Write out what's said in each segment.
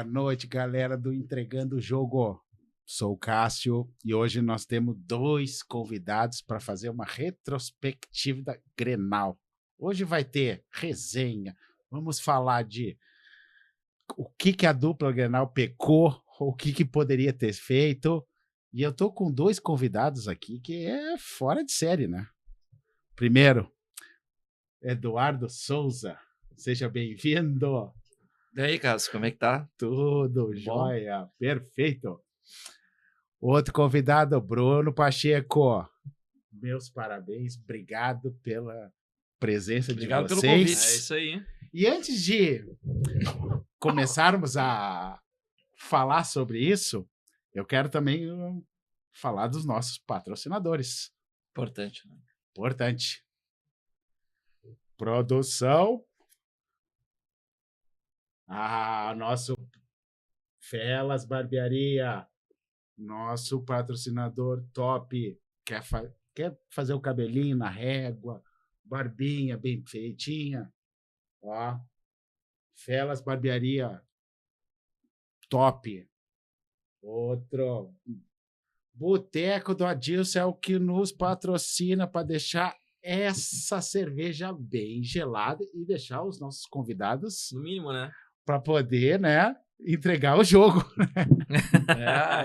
Boa noite, galera do Entregando o Jogo. Sou o Cássio e hoje nós temos 2 convidados para fazer uma retrospectiva da Grenal. Hoje vai ter resenha, vamos falar de o que a dupla Grenal pecou, o que poderia ter feito. E eu tô com 2 convidados aqui que é fora de série, né? Primeiro, Eduardo Souza. Seja bem-vindo. E aí, Cássio, como é que tá? Tudo jóia, perfeito. Outro convidado, Bruno Pacheco. Meus parabéns, obrigado pela presença de vocês. Obrigado pelo convite. É isso aí. E antes de começarmos a falar sobre isso, eu quero também falar dos nossos patrocinadores. Importante, né? Importante. Produção. Nosso Felas Barbearia, nosso patrocinador top, quer fazer o cabelinho na régua, barbinha bem feitinha, ó, Felas Barbearia, top. Outro, Boteco do Adilson é o que nos patrocina para deixar essa cerveja bem gelada e deixar os nossos convidados, no mínimo, né? Para poder, né, entregar o jogo.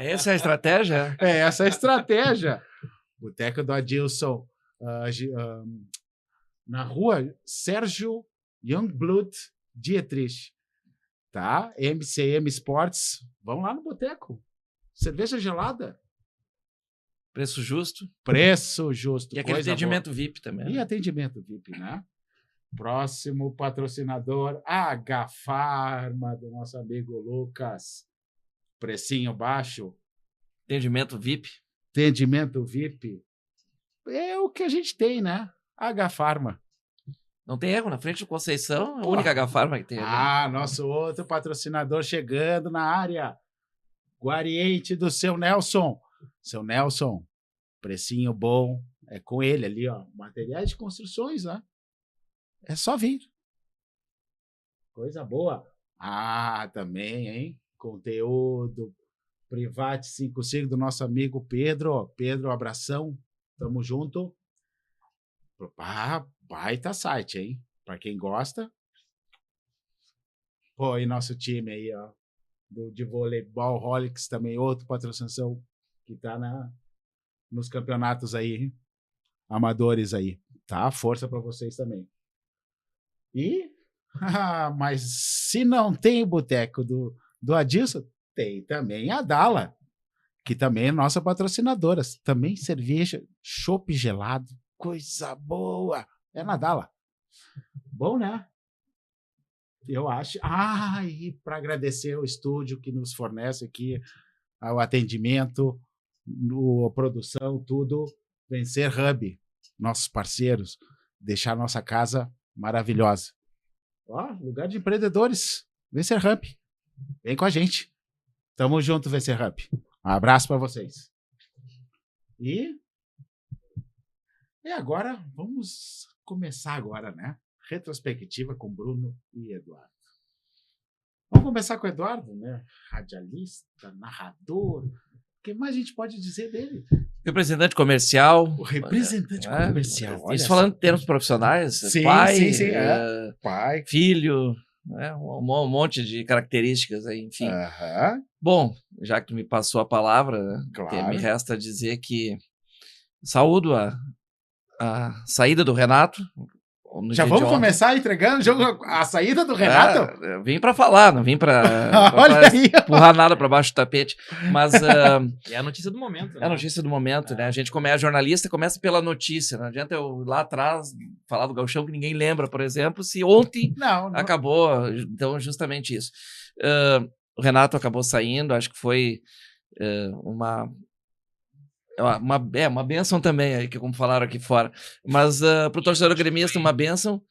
Essa é a estratégia? É essa a estratégia. Boteco do Adilson, na rua Sérgio Youngblood Dietrich, tá? MCM Sports, vão lá no boteco. Cerveja gelada. Preço justo. Preço justo. E aquele atendimento VIP também. E atendimento VIP, né? Próximo patrocinador, H-Pharma, do nosso amigo Lucas. Precinho baixo. Atendimento VIP. Atendimento VIP. É o que a gente tem, né? H-Pharma. Não tem erro, na frente do Conceição, a única H-Pharma que tem ali. Nosso outro patrocinador chegando na área. Guariente do Seu Nelson. Seu Nelson, precinho bom. É com ele ali, ó. Materiais de construções, né? É só vir. Coisa boa. Também, hein? Conteúdo. Private 55 do nosso amigo Pedro. Pedro, abração. Tamo junto. Baita site, hein? Pra quem gosta. Pô, e nosso time aí, ó. De voleibol, Holics também, outro patrocinação que tá nos campeonatos aí, amadores aí. Tá? Força pra vocês também. Mas se não tem o boteco do Adilson, tem também a Dala, que também é nossa patrocinadora. Também cerveja, chopp gelado, coisa boa. É na Dala. Bom, né? Eu acho. E para agradecer o estúdio que nos fornece aqui o atendimento, a produção, tudo. Vencer Hub, nossos parceiros, deixar nossa casa maravilhosa. Lugar de empreendedores. Vencer Hub. Vem com a gente. Tamo junto, Vencer Hub. Um abraço para vocês. E agora, vamos começar agora, né? Retrospectiva com Bruno e Eduardo. Vamos começar com o Eduardo, né? Radialista, narrador. O que mais a gente pode dizer dele? Representante comercial. O representante comercial. Isso falando em termos profissionais. Sim, pai, sim. Pai. Filho, um monte de características aí, enfim. Bom, já que tu me passou a palavra, claro. Me resta dizer que saúdo a saída do Renato. Já vamos começar entregando o jogo, a saída do Renato? Eu vim para falar, não vim para empurrar nada para baixo do tapete. Mas é a notícia do momento. Né? É a notícia do momento, né? A gente jornalista começa pela notícia. Não adianta eu lá atrás falar do gauchão que ninguém lembra, por exemplo, se ontem acabou. Então, justamente isso. O Renato acabou saindo, acho que foi uma bênção também, aí, que como falaram aqui fora. Mas para o torcedor gremista, uma bênção.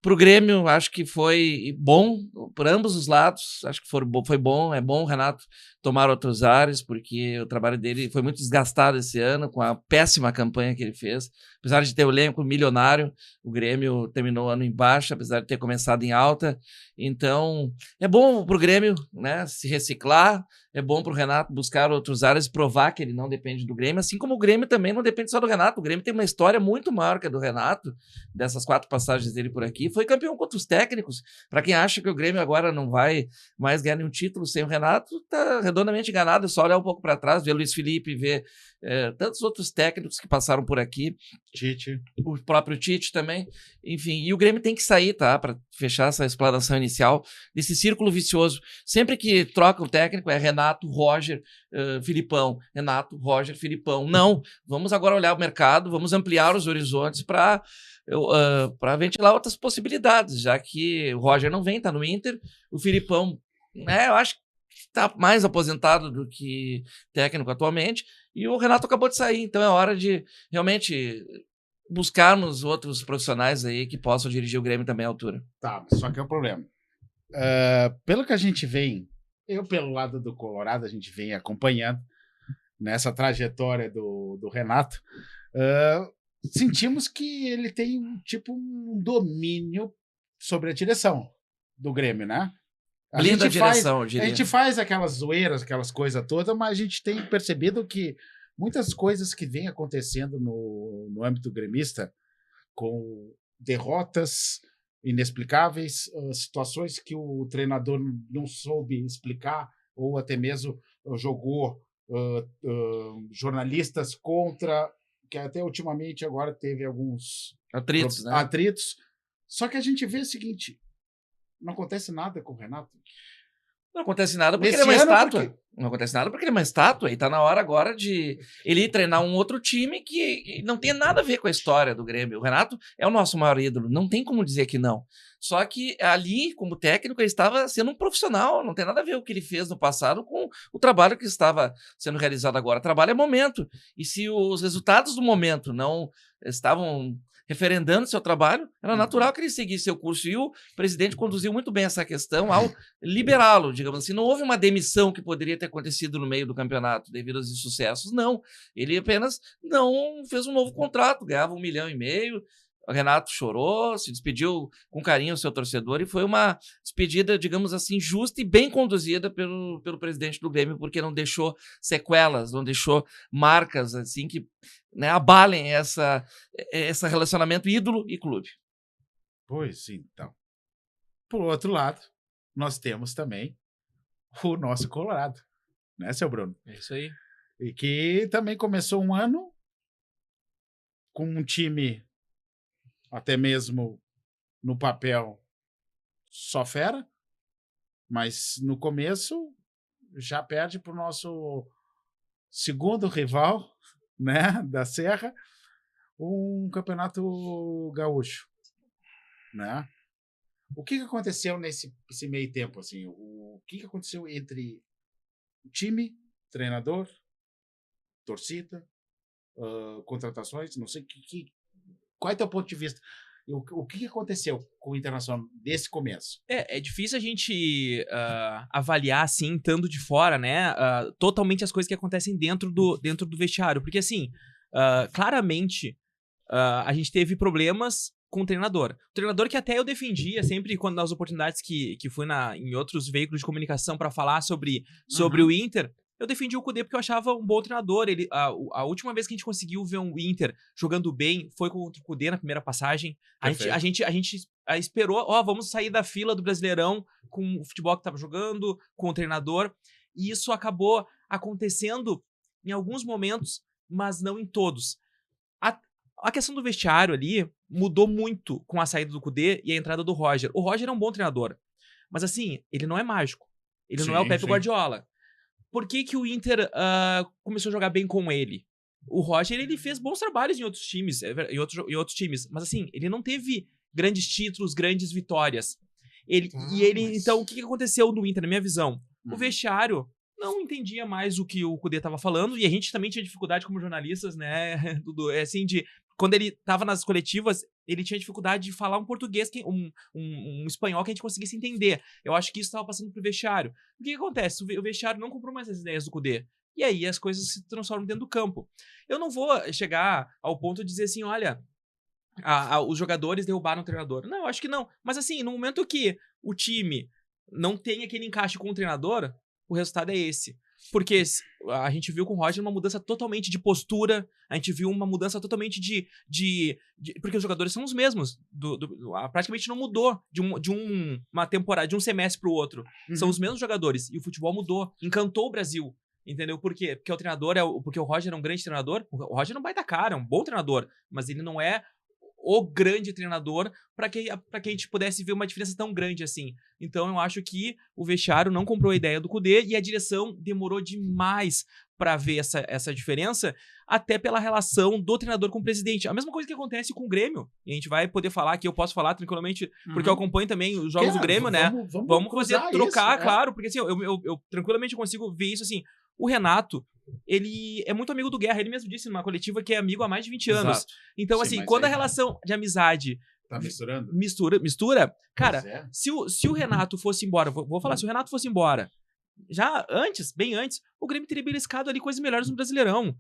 Para o Grêmio, acho que foi bom por ambos os lados. Acho que foi bom, é bom o Renato tomar outros ares, porque o trabalho dele foi muito desgastado esse ano, com a péssima campanha que ele fez. Apesar de ter o elenco milionário, o Grêmio terminou o ano em baixa, apesar de ter começado em alta. Então, é bom para o Grêmio, né, se reciclar, é bom para o Renato buscar outros ares e provar que ele não depende do Grêmio, assim como o Grêmio também não depende só do Renato. O Grêmio tem uma história muito maior que a do Renato, dessas 4 passagens dele por aqui. Foi campeão contra os técnicos. Para quem acha que o Grêmio agora não vai mais ganhar nenhum título sem o Renato, está redondamente enganado. É só olhar um pouco para trás, ver Luiz Felipe, ver tantos outros técnicos que passaram por aqui. Tite. O próprio Tite também. Enfim, e o Grêmio tem que sair, tá? Para fechar essa explanação inicial desse círculo vicioso. Sempre que troca o técnico é Renato, Roger, Filipão. Renato, Roger, Filipão. Não, vamos agora olhar o mercado, vamos ampliar os horizontes para ventilar outras possibilidades, já que o Roger não vem, tá no Inter, o Filipão, eu acho que está mais aposentado do que técnico atualmente, e o Renato acabou de sair, então é hora de realmente buscarmos outros profissionais aí que possam dirigir o Grêmio também à altura. Tá, só que é o problema. Pelo que a gente vem, eu pelo lado do Colorado, a gente vem acompanhando nessa trajetória do Renato, sentimos que ele tem um domínio sobre a direção do Grêmio, né? A gente faz aquelas zoeiras, aquelas coisas todas, mas a gente tem percebido que muitas coisas que vêm acontecendo no âmbito gremista, com derrotas inexplicáveis, situações que o treinador não soube explicar, ou até mesmo jogou jornalistas contra, que até ultimamente agora teve alguns atritos. Só que a gente vê o seguinte: não acontece nada com o Renato. Não acontece nada porque ele é uma estátua. Não acontece nada porque ele é uma estátua. E tá na hora agora de ele ir treinar um outro time que não tem nada a ver com a história do Grêmio. O Renato é o nosso maior ídolo. Não tem como dizer que não. Só que ali, como técnico, ele estava sendo um profissional. Não tem nada a ver o que ele fez no passado com o trabalho que estava sendo realizado agora. Trabalho é momento. E se os resultados do momento não estavam referendando seu trabalho, era natural que ele seguisse seu curso. E o presidente conduziu muito bem essa questão ao liberá-lo, digamos assim. Não houve uma demissão que poderia ter acontecido no meio do campeonato devido aos insucessos, não. Ele apenas não fez um novo contrato, ganhava 1,5 milhão. O Renato chorou, se despediu com carinho do seu torcedor e foi uma despedida, digamos assim, justa e bem conduzida pelo presidente do Grêmio, porque não deixou sequelas, não deixou marcas assim que, né, abalem esse relacionamento ídolo e clube. Pois então. Por outro lado, nós temos também o nosso Colorado, né, seu Bruno? É isso aí. E que também começou um ano com um time até mesmo no papel só fera, mas no começo já perde para o nosso segundo rival, né, da Serra, um campeonato gaúcho, né? O que aconteceu nesse meio tempo, assim? O que aconteceu entre time, treinador, torcida, contratações? Não sei qual é o teu ponto de vista? O que aconteceu com o Internacional desse começo? É difícil a gente avaliar, assim, estando de fora, né? Totalmente as coisas que acontecem dentro do vestiário. Porque, assim, claramente, a gente teve problemas com o treinador. O treinador que até eu defendia sempre quando nas oportunidades que fui em outros veículos de comunicação para falar sobre o Inter, eu defendi o Kudê porque eu achava um bom treinador. A última vez que a gente conseguiu ver um Inter jogando bem foi contra o Kudê na primeira passagem. A gente esperou, vamos sair da fila do Brasileirão com o futebol que estava jogando, com o treinador. E isso acabou acontecendo em alguns momentos, mas não em todos. A questão do vestiário ali mudou muito com a saída do Kudê e a entrada do Roger. O Roger é um bom treinador, mas assim, ele não é mágico. Ele não é o Pepe Guardiola. Por que o Inter começou a jogar bem com ele? O Roger, ele fez bons trabalhos em outros times, mas assim, ele não teve grandes títulos, grandes vitórias. Então, o que aconteceu no Inter, na minha visão? O vestiário não entendia mais o que o Kudê estava falando, e a gente também tinha dificuldade como jornalistas, né, Dudu? Assim, quando ele estava nas coletivas, ele tinha dificuldade de falar um português, um espanhol que a gente conseguisse entender. Eu acho que isso estava passando pro vestiário. O que acontece? O vestiário não comprou mais as ideias do Kudê. E aí as coisas se transformam dentro do campo. Eu não vou chegar ao ponto de dizer assim, olha, os jogadores derrubaram o treinador. Não, eu acho que não. Mas assim, no momento que o time não tem aquele encaixe com o treinador, o resultado é esse. Porque a gente viu com o Roger uma mudança totalmente de postura, a gente viu uma mudança totalmente porque os jogadores são os mesmos, praticamente não mudou uma temporada, de um semestre pro outro. São os mesmos jogadores, e o futebol mudou, encantou o Brasil, entendeu? Por quê? Porque o treinador, porque o Roger é um grande treinador, o Roger não vai dar cara, é um bom treinador, mas ele não é o grande treinador para que a gente pudesse ver uma diferença tão grande assim. Então eu acho que o vestiário não comprou a ideia do Kudê e a direção demorou demais para ver essa diferença, até pela relação do treinador com o presidente. A mesma coisa que acontece com o Grêmio. E a gente vai poder falar, que eu posso falar tranquilamente, porque eu acompanho também os jogos do Grêmio, né? Vamos fazer trocar, isso, claro, porque assim, eu tranquilamente consigo ver isso assim. O Renato, ele é muito amigo do Guerra. Ele mesmo disse numa coletiva que é amigo há mais de 20 anos. Exato. Então, sim, assim, quando a relação de amizade... Tá misturando? Mistura. Cara, se o Renato fosse embora... Vou falar, se o Renato fosse embora, já antes, bem antes, o Grêmio teria beliscado ali coisas melhores no Brasileirão.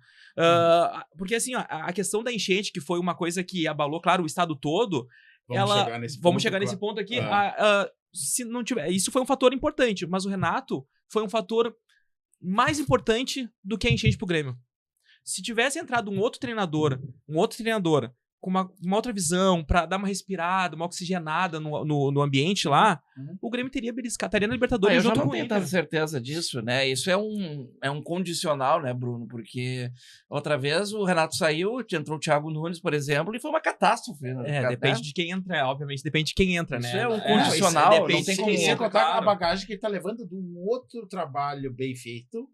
Porque, assim, ó, a questão da enchente, que foi uma coisa que abalou, claro, o estado todo... Vamos chegar nesse ponto aqui. Se não tiver, isso foi um fator importante, mas o Renato foi um fator... mais importante do que a enchente pro Grêmio. Se tivesse entrado um outro treinador com uma outra visão, pra dar uma respirada, uma oxigenada no ambiente lá, o Grêmio teria beliscado, estaria na Libertadores junto com ele. Eu já não tenho tanta certeza disso, né? Isso é um condicional, né, Bruno? Porque outra vez o Renato saiu, entrou o Thiago Nunes, por exemplo, e foi uma catástrofe. Né? Depende de quem entra, obviamente, depende de quem entra, isso né? é um condicional, não tem como você contar a bagagem que ele tá levando de um outro trabalho bem feito.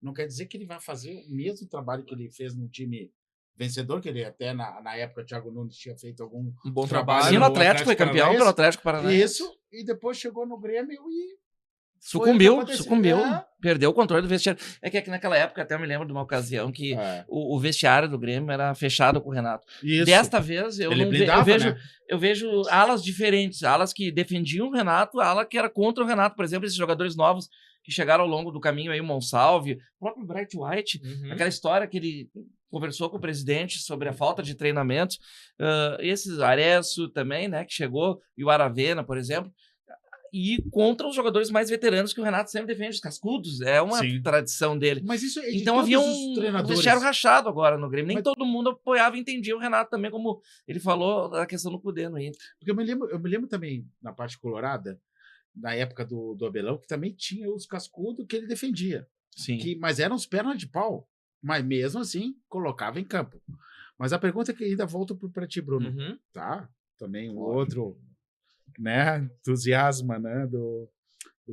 Não quer dizer que ele vai fazer o mesmo trabalho que ele fez no time vencedor, que ele até na época o Thiago Nunes tinha feito um bom trabalho. Sim, no Atlético, foi campeão pelo Atlético Paranaense. Isso, e depois chegou no Grêmio e sucumbiu, perdeu o controle do vestiário. É que naquela época, até eu me lembro de uma ocasião que o vestiário do Grêmio era fechado com o Renato. Isso. Desta vez, eu vejo alas diferentes, alas que defendiam o Renato, ala que era contra o Renato, por exemplo, esses jogadores novos que chegaram ao longo do caminho aí, o Monsalve, o próprio Bright White, aquela história que ele conversou com o presidente sobre a falta de treinamento, esses Aresso também, né, que chegou, e o Aravena, por exemplo, e contra os jogadores mais veteranos que o Renato sempre defende, os cascudos, é uma tradição dele. Mas isso é de então havia um vestiário rachado agora no Grêmio, nem todo mundo apoiava e entendia o Renato também, como ele falou da questão do Kudê no Inter. Porque eu me lembro também, na parte colorada, na época do Abelão, que também tinha os cascudos que ele defendia. Sim. Mas eram os pernas de pau. Mas mesmo assim, colocava em campo. Mas a pergunta que ainda volta para ti, Bruno. Tá? Também um outro, né, entusiasma, né, do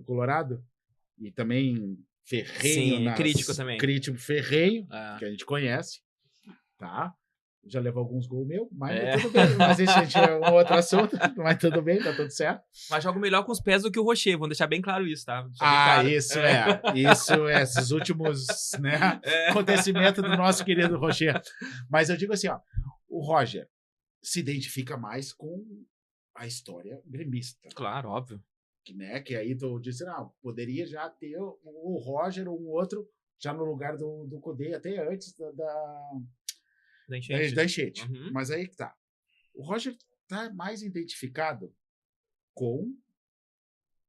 Colorado. E também ferrenho. Sim, crítico também. Crítico ferrenho, que a gente conhece. Tá? Já levou alguns gols meus, mas tudo bem. Mas isso a gente é um outro assunto. Mas tudo bem, tá tudo certo. Mas jogo melhor com os pés do que o Rocher, vamos deixar bem claro isso, tá? Claro. Isso é. Esses últimos, né, acontecimentos do nosso querido Rocher. Mas eu digo assim, ó, o Roger se identifica mais com a história gremista. Claro, óbvio. Que aí tu disse, não, poderia já ter o Roger ou um outro já no lugar do Kudê, até antes da enchente. Mas aí que tá. O Roger tá mais identificado com o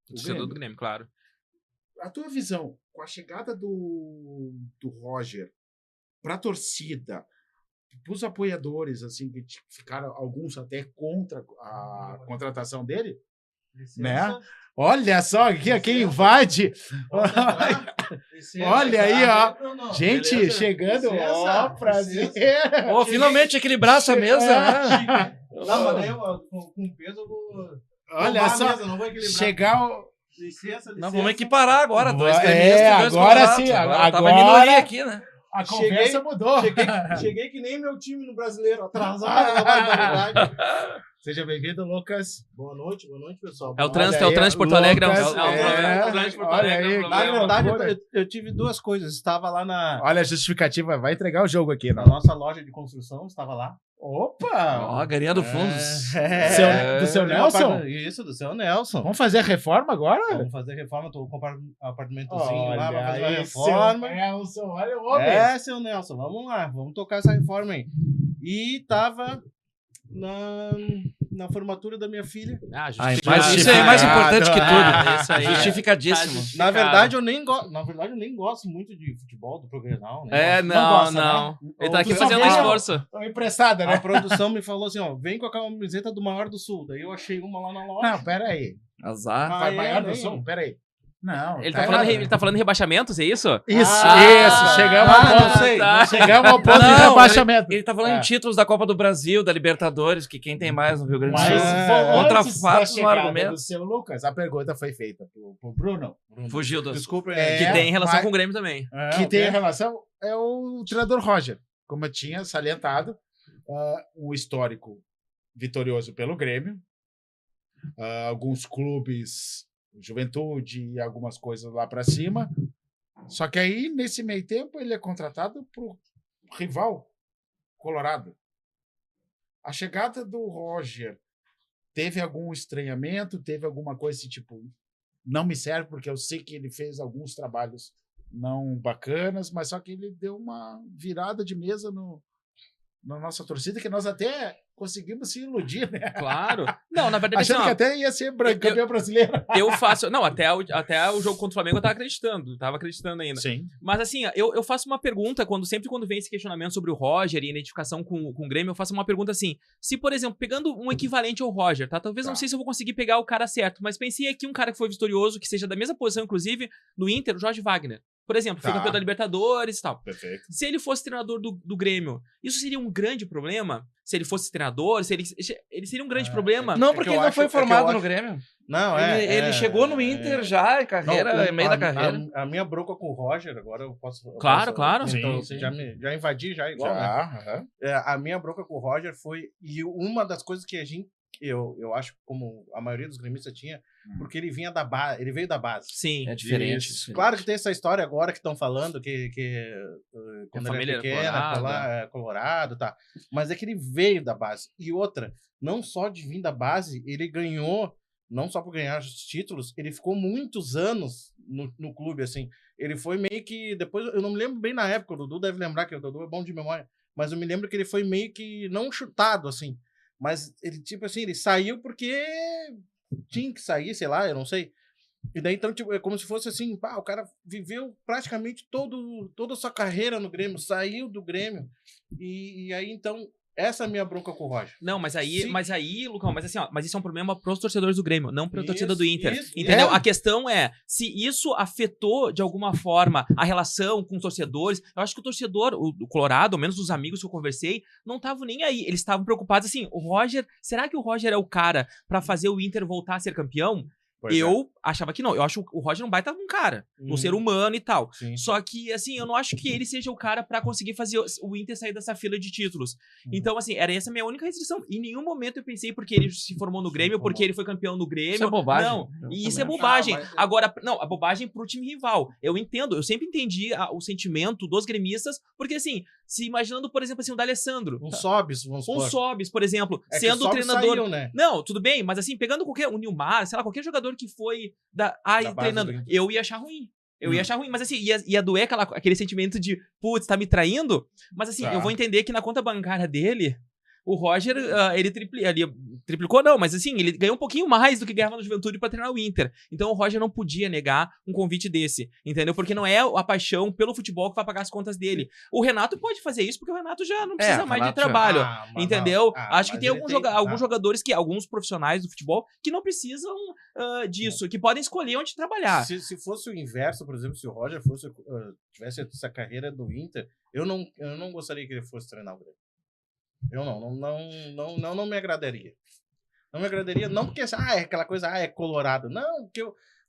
torcedor do Grêmio, claro. A tua visão, com a chegada do Roger pra torcida, pros apoiadores, assim, que ficaram alguns até contra a contratação dele, né? Olha só, aqui quem invade. Olha aí, ó. Gente, beleza, chegando. Ó, prazer. Oh, finalmente equilibrar essa mesa. Né? Não, mas daí com peso eu vou. Olha só. Mesa, não vou equilibrar. Chegar. Licença. Não, vamos equiparar agora. Dois agora sim. Agora tava minoria aqui, né? A conversa mudou. Cheguei que nem meu time no Brasileiro, atrasado na barbaridade. Seja bem-vindo, Lucas. Boa noite, pessoal. É o trânsito de Porto Alegre. Lucas, É o trânsito de Porto Alegre. Na verdade, eu tive duas coisas. Estava lá Olha a justificativa, vai entregar o jogo aqui. na nossa loja de construção, estava lá. Opa! Ó, galinha do fundo. Do seu Nelson? Isso, do seu Nelson. Vamos fazer a reforma agora? Vamos fazer reforma, tô comprando um apartamentozinho Olha lá pra fazer uma aí, reforma. seu Nelson, olha o homem. Seu Nelson, vamos lá, vamos tocar essa reforma aí. E tava na formatura da minha filha. Mas isso é mais importante que tudo. Isso aí. Justificadíssimo. Na verdade, eu nem gosto muito de futebol, do Progressão. Né? Não. Ele tá aqui fazendo um esforço. Emprestada, né? A produção me falou assim, ó, vem com a camiseta do Maior do Sul. Daí eu achei uma lá na loja. Não, pera aí. Azar. Vai Maior do Sul? Pera aí. Não, Ele tá falando em rebaixamentos, é isso? Isso. Chegamos ao ponto. Não sei. Chegamos ao ponto de rebaixamento. Ele tá falando em títulos da Copa do Brasil, da Libertadores, que quem tem mais no Rio Grande do Mas Sul. Contra antes fatos da no chegada argumento. do seu Lucas, a pergunta foi feita pro Bruno. Fugiu do... Desculpa. Que tem relação mas- com o Grêmio também. Que tem a relação é o treinador Roger, como eu tinha salientado, um histórico vitorioso pelo Grêmio, alguns clubes, Juventude e algumas coisas lá para cima. Só que aí, nesse meio tempo, ele é contratado pro rival, Colorado. A chegada do Roger teve algum estranhamento, teve alguma coisa assim, tipo, não me serve, porque eu sei que ele fez alguns trabalhos não bacanas, mas só que ele deu uma virada de mesa na nossa torcida, que nós até conseguimos se iludir, né? Claro. Não, na verdade, Achando assim, que até ia ser campeão brasileiro. eu faço... Não, até o jogo contra o Flamengo eu tava acreditando ainda. Sim. Mas assim, eu faço uma pergunta, sempre quando vem esse questionamento sobre o Roger e a identificação com o Grêmio, eu faço uma pergunta assim, se, por exemplo, pegando um equivalente ao Roger, tá? Talvez não sei se eu vou conseguir pegar o cara certo, mas pensei aqui um cara que foi vitorioso, que seja da mesma posição, inclusive, no Inter, o Jorge Wagner. Por exemplo, foi campeão da Libertadores e tal. Perfeito. Se ele fosse treinador do Grêmio, isso seria um grande problema? Se ele fosse treinador, ele seria um grande problema? Não, porque ele não foi formado no Grêmio. Não, Ele chegou no Inter já, em carreira, em meio da carreira. A minha bronca com o Roger, agora eu posso... Claro. Então, Sim. Já invadi, já igual, né? Aham. A minha bronca com o Roger foi... E uma das coisas que eu acho, como a maioria dos gremistas tinha, porque ele vinha da base, ele veio da base. Sim. É diferente. Claro que tem essa história agora que estão falando que quando ele família é pequena, colorada. Colorado, tá. Mas é que ele veio da base. E outra, não só de vir da base, ele ganhou, não só por ganhar os títulos, ele ficou muitos anos no clube, assim. Ele foi meio que, depois, eu não me lembro bem na época, o Dudu deve lembrar, que o Dudu é bom de memória, mas eu me lembro que ele foi meio que, não chutado, assim, mas ele, tipo assim, ele saiu porque tinha que sair, sei lá, eu não sei. E daí, então, tipo, é como se fosse assim, pá, o cara viveu praticamente toda a sua carreira no Grêmio, saiu do Grêmio, e aí, então, essa é a minha bronca com o Roger. Não, mas aí, Lucão, mas assim, ó, mas isso é um problema pros torcedores do Grêmio, não pra torcida do Inter. Entendeu? A questão é, se isso afetou de alguma forma a relação com os torcedores, eu acho que o torcedor, o Colorado, ao menos os amigos que eu conversei, não estavam nem aí. Eles estavam preocupados assim, o Roger, será que o Roger é o cara pra fazer o Inter voltar a ser campeão? Achava que não. Eu acho o Roger um baita um cara, um ser humano e tal. Sim. Só que, assim, eu não acho que ele seja o cara pra conseguir fazer o Inter sair dessa fila de títulos. Então, assim, era essa a minha única restrição. Em nenhum momento eu pensei porque ele se formou no Grêmio, porque ele foi campeão no Grêmio. Isso é bobagem. Não, e isso é bobagem. Agora, não, a bobagem pro time rival. Eu entendo, eu sempre entendi o sentimento dos gremistas, porque, assim, se imaginando, por exemplo, assim, o D'Alessandro. Um Sobis, vamos supor. Um Sobis, por exemplo, É que sendo o o Sobis treinador. saiu, né? Não, tudo bem, mas assim, pegando o Nilmar, sei lá, qualquer jogador que foi base treinando, do Inter. eu ia achar ruim. Eu ia achar ruim, mas assim, ia doer aquele sentimento de, putz, tá me traindo? Mas assim, eu vou entender que na conta bancária dele, o Roger, ele triplicou não, mas assim, ele ganhou um pouquinho mais do que ganhava no Juventude pra treinar o Inter. Então o Roger não podia negar um convite desse, entendeu? Porque não é a paixão pelo futebol que vai pagar as contas dele. O Renato pode fazer isso porque o Renato já não precisa mais de trabalho, entendeu? Acho que tem alguns jogadores, alguns profissionais do futebol que não precisam disso, que podem escolher onde trabalhar. Se fosse o inverso, por exemplo, se o Roger tivesse essa carreira do Inter, eu não gostaria que ele fosse treinar o Grêmio. Eu não me agradaria. Não me agradaria, não porque é aquela coisa, é colorado. Não,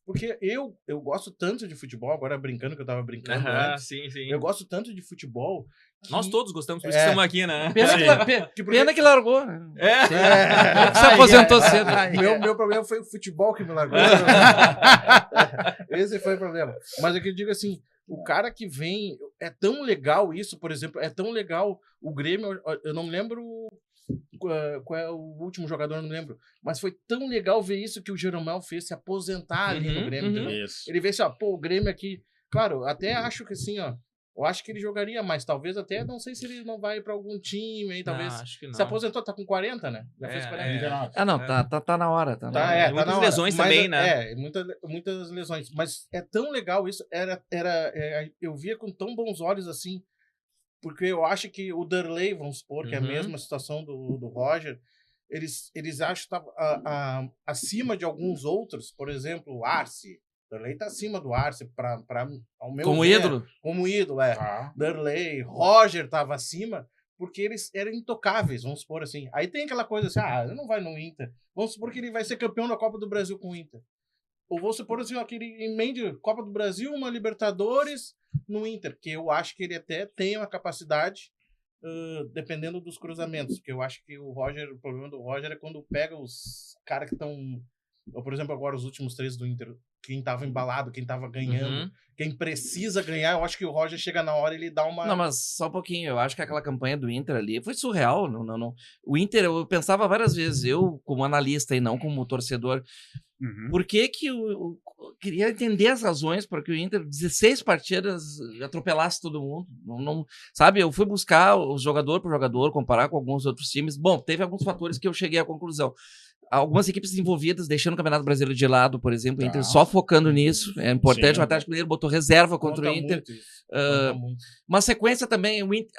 porque eu gosto tanto de futebol, agora brincando que eu tava brincando antes. Sim. Eu gosto tanto de futebol Nós todos gostamos, por isso que estamos aqui, né? Pena que largou. Se aposentou cedo. Meu problema foi o futebol que me largou. Esse foi o problema. Mas eu digo assim, o cara que vem, é tão legal isso, por exemplo, é tão legal o Grêmio, eu não me lembro qual é o último jogador, eu não lembro, mas foi tão legal ver isso que o Jeromel fez, se aposentar ali no Grêmio. Ele vê assim, ó, pô, o Grêmio aqui, claro, até acho que assim, ó, eu acho que ele jogaria, mas talvez até, não sei se ele não vai pra algum time aí, talvez. Acho que não. Se aposentou, tá com 40, né? Já fez 40. Não, tá na hora. Tá muitas lesões também, né? Muitas lesões. Mas é tão legal isso, eu via com tão bons olhos assim, porque eu acho que o Darley, vamos supor, que é a mesma situação do Roger, eles acham que tá acima de alguns outros, por exemplo, o Arce. Darley tá acima do Arce, ao meu como ver, ídolo? Como ídolo, Darley, Roger tava acima, porque eles eram intocáveis, vamos supor assim. Aí tem aquela coisa assim, ele não vai no Inter. Vamos supor que ele vai ser campeão da Copa do Brasil com o Inter. Ou vamos supor assim, que ele emende Copa do Brasil, uma Libertadores no Inter, que eu acho que ele até tem uma capacidade, dependendo dos cruzamentos, porque eu acho que o problema do Roger é quando pega os caras que estão, por exemplo, agora os últimos 3 do Inter, quem tava embalado, quem tava ganhando, quem precisa ganhar, eu acho que o Roger chega na hora e ele dá uma... Não, mas só um pouquinho, eu acho que aquela campanha do Inter ali foi surreal, não. O Inter, eu pensava várias vezes, eu como analista e não como torcedor, por que eu queria entender as razões para que o Inter, 16 partidas, atropelasse todo mundo, sabe, eu fui buscar o jogador por jogador, comparar com alguns outros times, bom, teve alguns fatores que eu cheguei à conclusão. Algumas equipes envolvidas, deixando o Campeonato Brasileiro de lado, por exemplo, o Inter só focando nisso. É importante, o Atlético Mineiro botou reserva contra o Inter. Uma sequência também, o Inter,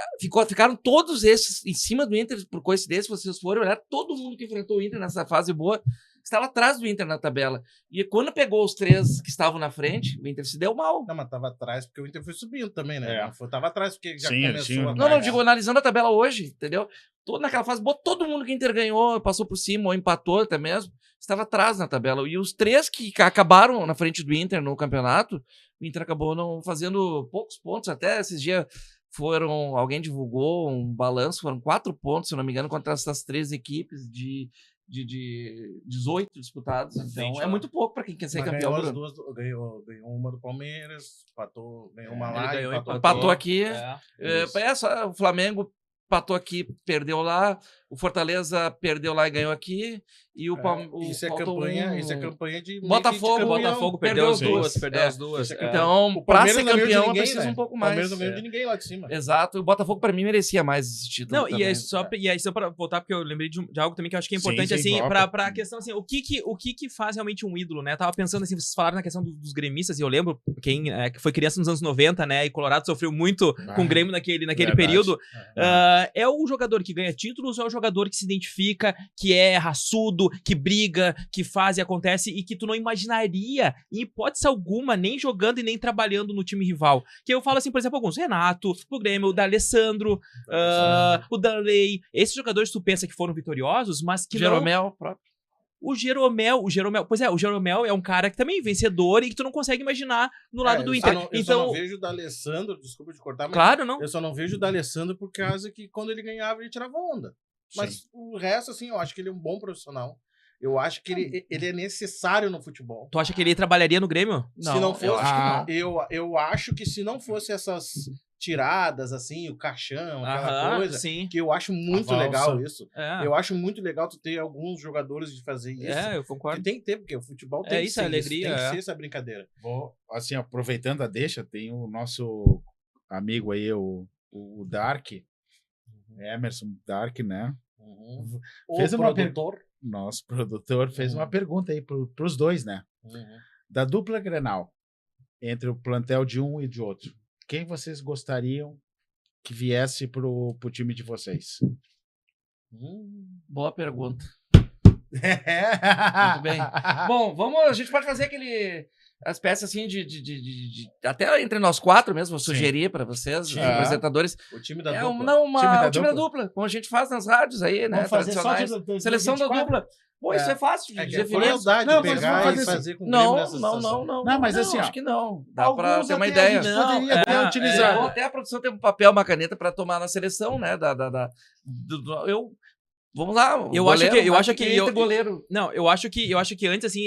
ficaram todos esses em cima do Inter, por coincidência, vocês forem olhar, todo mundo que enfrentou o Inter nessa fase boa estava atrás do Inter na tabela. E quando pegou os 3 que estavam na frente, o Inter se deu mal. Não, mas tava atrás porque o Inter foi subindo também, né? Tava atrás porque já começou. Não, digo, analisando a tabela hoje, entendeu? Naquela fase, todo mundo que o Inter ganhou, passou por cima ou empatou até mesmo, estava atrás na tabela. E os 3 que acabaram na frente do Inter no campeonato, o Inter acabou não fazendo poucos pontos. Até esses dias alguém divulgou um balanço, foram 4 pontos, se não me engano, contra essas 3 equipes de 18 disputados. Então é muito pouco para quem quer ser campeão. Ganhou uma do Palmeiras, ganhou uma lá, empatou aqui. Só o Flamengo empatou aqui, perdeu lá. O Fortaleza perdeu lá e ganhou aqui. E isso é campanha de Botafogo perdeu as duas. Então, para ser campeão, precisa um pouco mais. O Palmeiras não ganhou de ninguém lá de cima. Exato. O Botafogo, para mim, merecia mais esse título. Não, e aí só para voltar, porque eu lembrei de algo também que eu acho que é importante, assim, para a questão, assim, o que faz realmente um ídolo, né? Eu tava pensando, assim, vocês falaram na questão dos gremistas, e eu lembro quem que foi criança nos anos 90, né? E Colorado sofreu muito com o Grêmio naquele período. É o jogador que ganha títulos ou é o jogador que se identifica, que é raçudo, que briga, que faz e acontece e que tu não imaginaria, em hipótese alguma, nem jogando e nem trabalhando no time rival. Que eu falo assim, por exemplo, alguns, Renato, o Grêmio, o D'Alessandro, o Darley, esses jogadores tu pensa que foram vitoriosos, mas que Jeromel próprio. O Jeromel, pois é, o Jeromel é um cara que também é vencedor e que tu não consegue imaginar no lado do Inter. Eu só não vejo o D'Alessandro, desculpa te cortar, mas claro, não. Eu só não vejo o D'Alessandro por causa que quando ele ganhava ele tirava onda. Mas o resto, assim, eu acho que ele é um bom profissional. Eu acho que ele é necessário no futebol. Tu acha que ele trabalharia no Grêmio? Se não fosse, eu acho que se não fosse essas tiradas, assim, o caixão, aquela coisa, que eu acho muito legal isso. Eu acho muito legal tu ter alguns jogadores de fazer isso. Eu concordo. Que tem que ter, porque o futebol tem que ser alegria, tem que ser essa brincadeira. Assim, aproveitando a deixa, tem o nosso amigo aí, o Dark, Emerson Dark, né? Fez uma produtor. Nosso produtor fez uma pergunta aí pros dois, né? Da dupla Grenal, entre o plantel de um e de outro, quem vocês gostariam que viesse pro time de vocês? Boa pergunta. Muito bem. Bom, a gente pode fazer As peças, assim, até entre nós 4 mesmo, eu sugeri para vocês, os apresentadores. O time da dupla. O time da dupla, como a gente faz nas rádios aí, né? Vamos fazer só Seleção da dupla. Pô, isso é fácil de definir. Não, pegar e fazer com o Grêmio nessa situação. Não, mas assim, acho que não. Dá pra ter uma ideia. Poderia até utilizar. Ou até a produção tem um papel, uma caneta pra tomar na seleção, né? Vamos lá. Eu acho que goleiro. Não, eu acho que antes assim,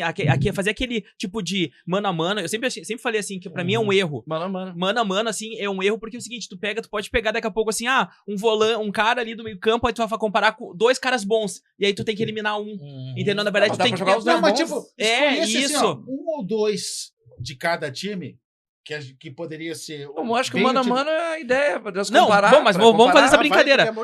fazer aquele tipo de mano a mano, eu sempre falei assim que pra mim é um erro. Mano a mano assim, é um erro porque é o seguinte, tu pode pegar daqui a pouco assim, um cara ali do meio-campo, aí tu vai comparar com 2 caras bons, e aí tu tem que eliminar um. Entendeu? Na verdade, tu tem que jogar os dois bons. Isso. Assim, 1 ou 2 de cada time. Que poderia ser. Eu acho que o mano a mano é a ideia, pra Deus comparar. Não, bom, mas vamos fazer essa brincadeira. Eu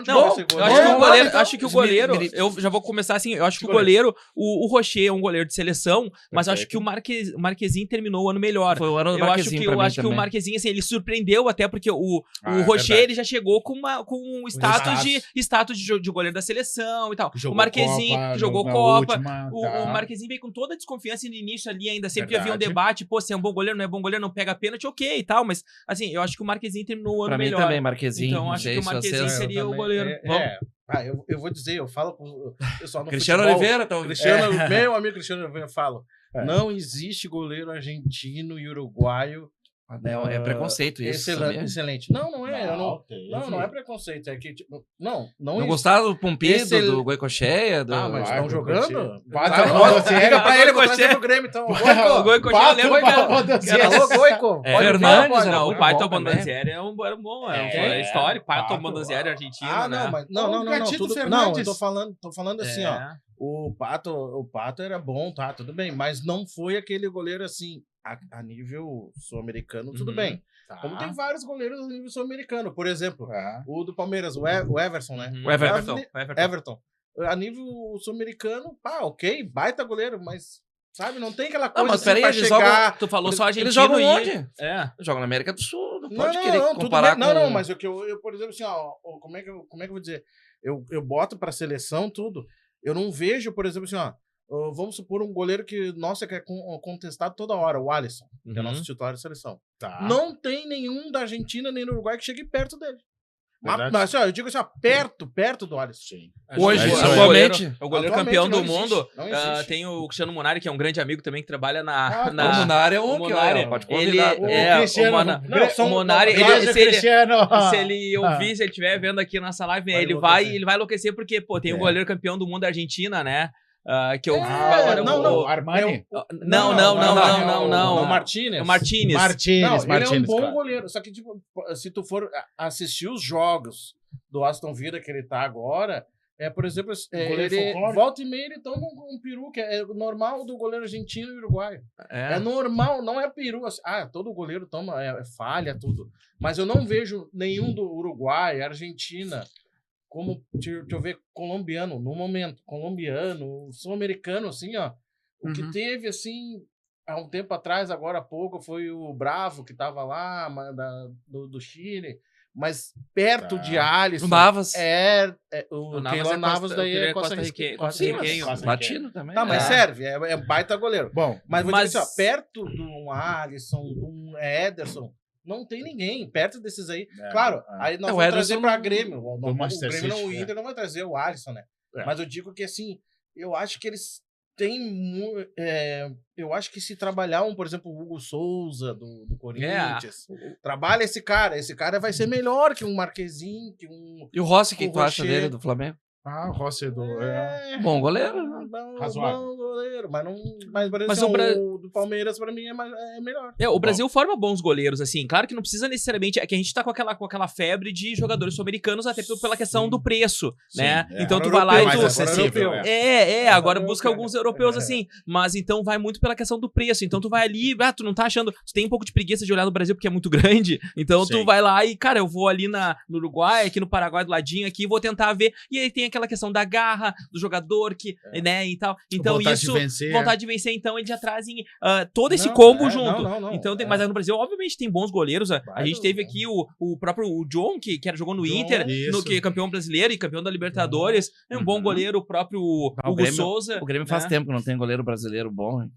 acho que o goleiro. Eu já vou começar assim. Eu acho que o goleiro. O Rocher é um goleiro de seleção, mas eu acho que o Marquezinho terminou o ano melhor. Foi o ano do Marquezinho. Eu acho que o Marquezinho, assim, ele surpreendeu até porque o Rocher ele já chegou com um status de goleiro da seleção e tal. O Marquezinho jogou Copa. O Marquezinho veio com toda a desconfiança no início ali, ainda sempre havia um debate. Pô, se é um bom goleiro, não é bom goleiro, não pega pênalti, ok e tal, mas assim, eu acho que o Marquezinho terminou o ano melhor. Pra mim também, Marquezinho. Então acho que o Marquezinho seria o goleiro. Eu vou dizer, eu falo pro pessoal no Cristiano futebol, Oliveira, talvez. Meu amigo Cristiano Oliveira, eu falo, não existe goleiro argentino e uruguaio. É preconceito isso. Excelente. Não é. Não é preconceito. É que, tipo, não gostava do Pompido, do Goicocheia? Mas estão jogando? Liga pra ele, vou trazer pro Grêmio, então. O Goicocheia, lembra que era alô, Goico. Fernandes, o Pato Bondanzieri era um bom, é histórico. Pato Bondanzieri, argentino, né? Não, eu tô falando assim, ó. O Pato era bom, tá, tudo bem, mas não foi aquele goleiro assim, a nível sul-americano, tudo bem. Tá. Como tem vários goleiros a nível sul-americano, por exemplo, o do Palmeiras, o Everson, né? O Everton. A nível sul-americano, ok, baita goleiro, mas, sabe, não tem aquela coisa mas peraí, assim pra chegar... Tu falou só argentino. Eles jogam onde? Jogam na América do Sul, não pode querer comparar com... Não, mas eu, por exemplo, assim, ó, como é que eu vou dizer? Eu boto pra seleção tudo, eu não vejo, por exemplo, assim, ó, vamos supor um goleiro que, nossa, que é contestado toda hora, o Alisson, que é nosso titular de seleção. Tá. Não tem nenhum da Argentina nem do Uruguai que chegue perto dele. Mas assim, ó, eu digo assim, ó, perto do Alisson. Sim. Hoje, atualmente, o goleiro campeão do mundo, tem o Cristiano Munari, que é um grande amigo também, que trabalha na... O Munari é um que pode convidar. O Munari, se ele ouvir, se ele estiver vendo aqui nessa live, ele vai enlouquecer, porque, pô, tem o goleiro campeão do mundo da Argentina, né? Que eu Armani? Não. O Martínez. O Martínez. Ele é um bom goleiro. Só que, tipo, se tu for assistir os jogos do Aston Villa que ele tá agora, por exemplo, ele volta e meia ele toma um peru, que é normal do goleiro argentino e uruguaio. É normal, não é peru. Assim, todo goleiro toma, falha, tudo. Mas eu não vejo nenhum do Uruguai, Argentina... Como, deixa eu ver, colombiano, no momento, sul-americano, assim, ó. O que teve, assim, há um tempo atrás, agora há pouco, foi o Bravo, que tava lá, do Chile, mas perto de Alisson. O Navas. O Keylor Navas daí é costa-riquenho. Latino também. Tá, mas serve, é baita goleiro. Bom, mas vou dizer assim, ó, perto de um Alisson, de um Ederson, não tem ninguém perto desses aí. Claro, aí nós vamos trazer pra Grêmio. O Grêmio, o Inter não vai trazer o Alisson, né? Mas eu digo que, assim, eu acho que eles têm... eu acho que se trabalhar por exemplo, o Hugo Souza, do Corinthians, trabalha esse cara vai ser melhor que um Marquezinho, que um... E o Rossi, que tu acha dele, do Flamengo? O Rossi bom goleiro. Bom goleiro, mas por exemplo, o do Palmeiras pra mim é melhor. O Brasil forma bons goleiros, assim. Claro que não precisa necessariamente... É que a gente tá com aquela febre de jogadores sul-americanos, até pela questão do preço, né? Então tu vai lá e tu... Agora busca alguns europeus, assim. Mas então vai muito pela questão do preço. Então tu vai ali... tu não tá achando... Tu tem um pouco de preguiça de olhar no Brasil porque é muito grande. Então tu vai lá e, cara, eu vou ali no Uruguai, aqui no Paraguai, do ladinho aqui, vou tentar ver. E aí tem aquela questão da garra do jogador, que, né, e tal. Então vontade de vencer, então eles já trazem todo esse combo junto. Então mas no Brasil, obviamente, tem bons goleiros. A gente teve aqui o próprio John, que jogou no Inter, que é campeão brasileiro e campeão da Libertadores. É um bom goleiro, o próprio Hugo Souza. O Grêmio faz tempo que não tem goleiro brasileiro bom, hein?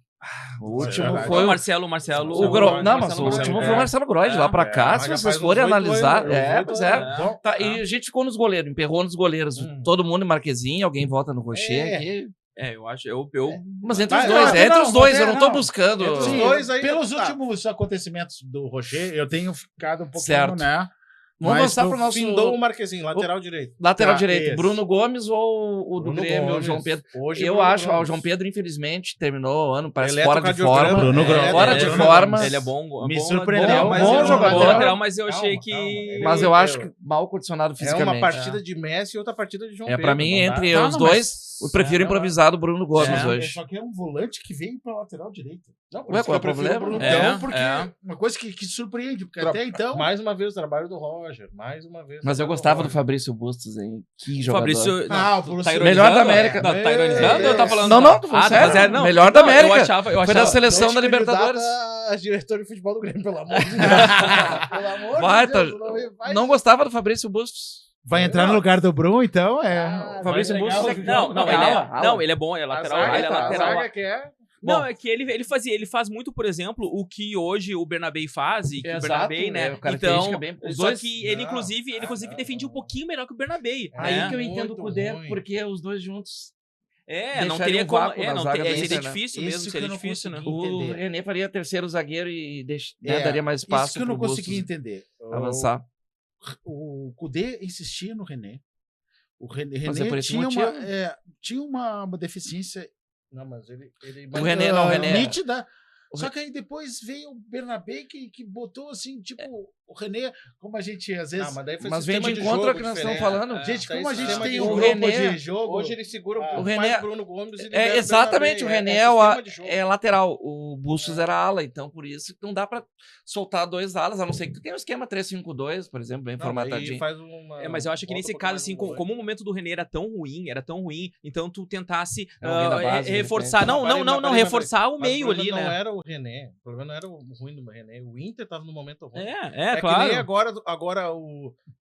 O último verdade. foi o o Marcelo. Não, mas o último foi o Marcelo Groy. De lá pra cá, se vocês forem analisar. Pois é. Tá, e a gente ficou nos goleiros, emperrou nos goleiros. Todo mundo em Marquezinho, alguém vota no Rocher aqui. Eu acho. Mas entre os dois, eu não tô buscando. Entre os dois aí. Pelos últimos acontecimentos do Rocher, eu tenho ficado um pouquinho, Certo. né? Vamos avançar pro nosso. Findou o Marquezinho, lateral direito. Lateral direito, isso. Bruno Gomes ou o do Bruno Grêmio, o Gomes. João Pedro? Hoje, Eu Bruno acho, o Gomes. João Pedro, infelizmente, terminou o ano, parece fora de Eletrocardiograma. forma. Bruno Gomes. Fora de forma. Ele é bom. Me bom, surpreendeu, bom, mas bom eu- jogador mas- lateral, mas eu achei Calma, que. calma. Mas eu acho que mal condicionado É fisicamente. uma partida de Messi e outra partida de João Pedro. Pra mim, não dá. entre Tá, os não, dois, mas- eu prefiro improvisado Bruno Gomes hoje. Só que é um volante que veio pra lateral direito. Não, por Ué, isso qual que é eu o prefiro problema? Bruno É. Gomes. Porque uma coisa que surpreende, porque até então... Mais uma vez o trabalho do Roger. Mais uma vez. o Mas eu trabalho gostava do Roger. Fabrício Bustos, hein? Que O jogador. Fabrício. Ah, o tá Bruno- ironizando? Melhor da América. Não, tá ironizando ou tá falando? Não, tô falando sério. sério, não. Melhor da Não, América. Eu achava. Foi da seleção da Não te Libertadores. candidata a diretor de futebol do Grêmio, pelo amor de Deus. Pelo amor Vai, de Deus. Vai. Não gostava do Fabrício Bustos. Vai entrar no lugar do Bruno, então Ah, Fabrício vai Bustos pegar é- o- Não, ele é bom, é lateral. A zaga, Ele é tá, a lateral. zaga que é... Não, é que ele faz muito, por exemplo, o que hoje o Bernabé faz, e que o Bernabé, né? Característica bem... Os Só dois... que ele, inclusive, defende um pouquinho melhor que o Bernabé. Aí né? que eu entendo o Muito Cudê, ruim. porque os dois juntos... Não deixaria teria um como. vácuo na zaga bem, Seria né? difícil Isso mesmo, que seria eu não difícil, né? consegui. O entender. René faria terceiro zagueiro e É, daria mais espaço Isso que eu não pro consegui Bustos entender. avançar. O Kudê insistia no René. O René, Mas é por esse tinha, motivo. tinha uma deficiência Não, mas ele... O René não, o René... nítida. Só que aí depois veio o Bernabé que botou assim, tipo, o René, como a gente às vezes... Ah, mas daí foi Mas vem sistema de de encontro jogo ao que nós estamos diferente. falando. Gente, como a Daí gente sistema tem de um jogo. grupo René- de jogo... Hoje ele segura um pouco René- mais o Bruno Gomes e libera o Exatamente, o Bernabé. René sistema de jogo. é lateral, o Bustos era ala, então por isso que não dá pra soltar dois alas, a não ser que tu tenha um esquema 3-5-2, por exemplo, bem Não, formatadinho. daí faz uma- Mas eu acho que bota nesse um pouco caso, mais assim, no volante. como o momento do René era tão ruim, então tu tentasse Alguém da base, de reforçar. repente. Não, reforçar o Mas meio o ali, problema né? não era o René. O problema não era o ruim do René. O Inter tava no momento ruim. É, Que claro. nem agora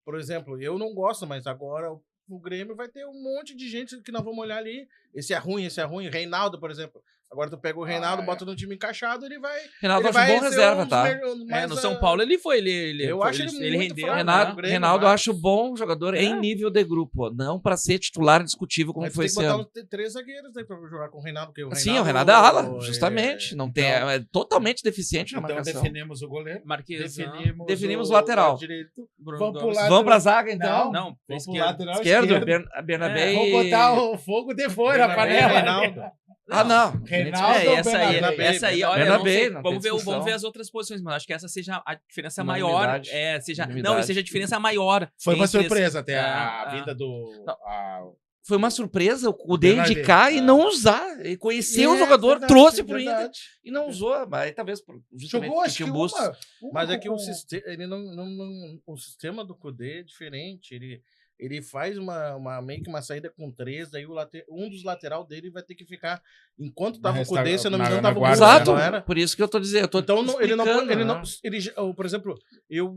por exemplo, eu não gosto, mas agora o Grêmio vai ter um monte de gente que nós vamos olhar ali. Esse é ruim. Reinaldo, por exemplo. Agora tu pega o Reinaldo, bota no time encaixado, ele vai. Reinaldo ele acho vai bom ser reserva, um dos tá? mais, No São Paulo ele foi, Eu acho ele muito rendeu. fraco, né? Grêmio, Reinaldo eu mas- acho bom jogador em nível de grupo, não pra ser titular indiscutível como Mas tu foi tem que esse botar ano. uns 3 zagueiros aí pra jogar com o Reinaldo. Porque Sim, o Reinaldo é ala, ele- justamente. Não tem, então- é totalmente deficiente na Então marcação. definimos o goleiro, Marquesão. Definimos o o lateral. direito. Bruno Vamos Gomes. pular Vamos pra zaga, então? Não, Vamos pro esquerdo. lateral Esquerdo, esquerdo. Bernabé e... Vamos botar o fogo de fora na Bernabé e panela. Reinaldo. Ah, não. Reinaldo Essa aí, Bernabé. olha, Bernabé, não sei, não tem vamos discussão. ver as outras posições, mas acho que essa seja a diferença maior. Unanimidade. Não, e seja a diferença maior. Foi uma entre esse- surpresa até Ah, a vinda do... Foi uma surpresa o Kudê Bernabé. indicar e não usar. Ele conheceu o jogador, verdade, trouxe pro Inter verdade. e não usou. Mas talvez justamente Jogou, acho porque que o Bustos... Mas é que com- o sistema, ele não, o sistema do Kudê é diferente. Ele faz meio que uma saída com 3, daí um dos lateral dele vai ter que ficar. Enquanto tava o Kudê, se eu não me engano, tava o guarda, Bustos, Exato, não era? por isso que eu tô dizendo. Eu tô Então ele não, explicando, ele não, né? por exemplo, eu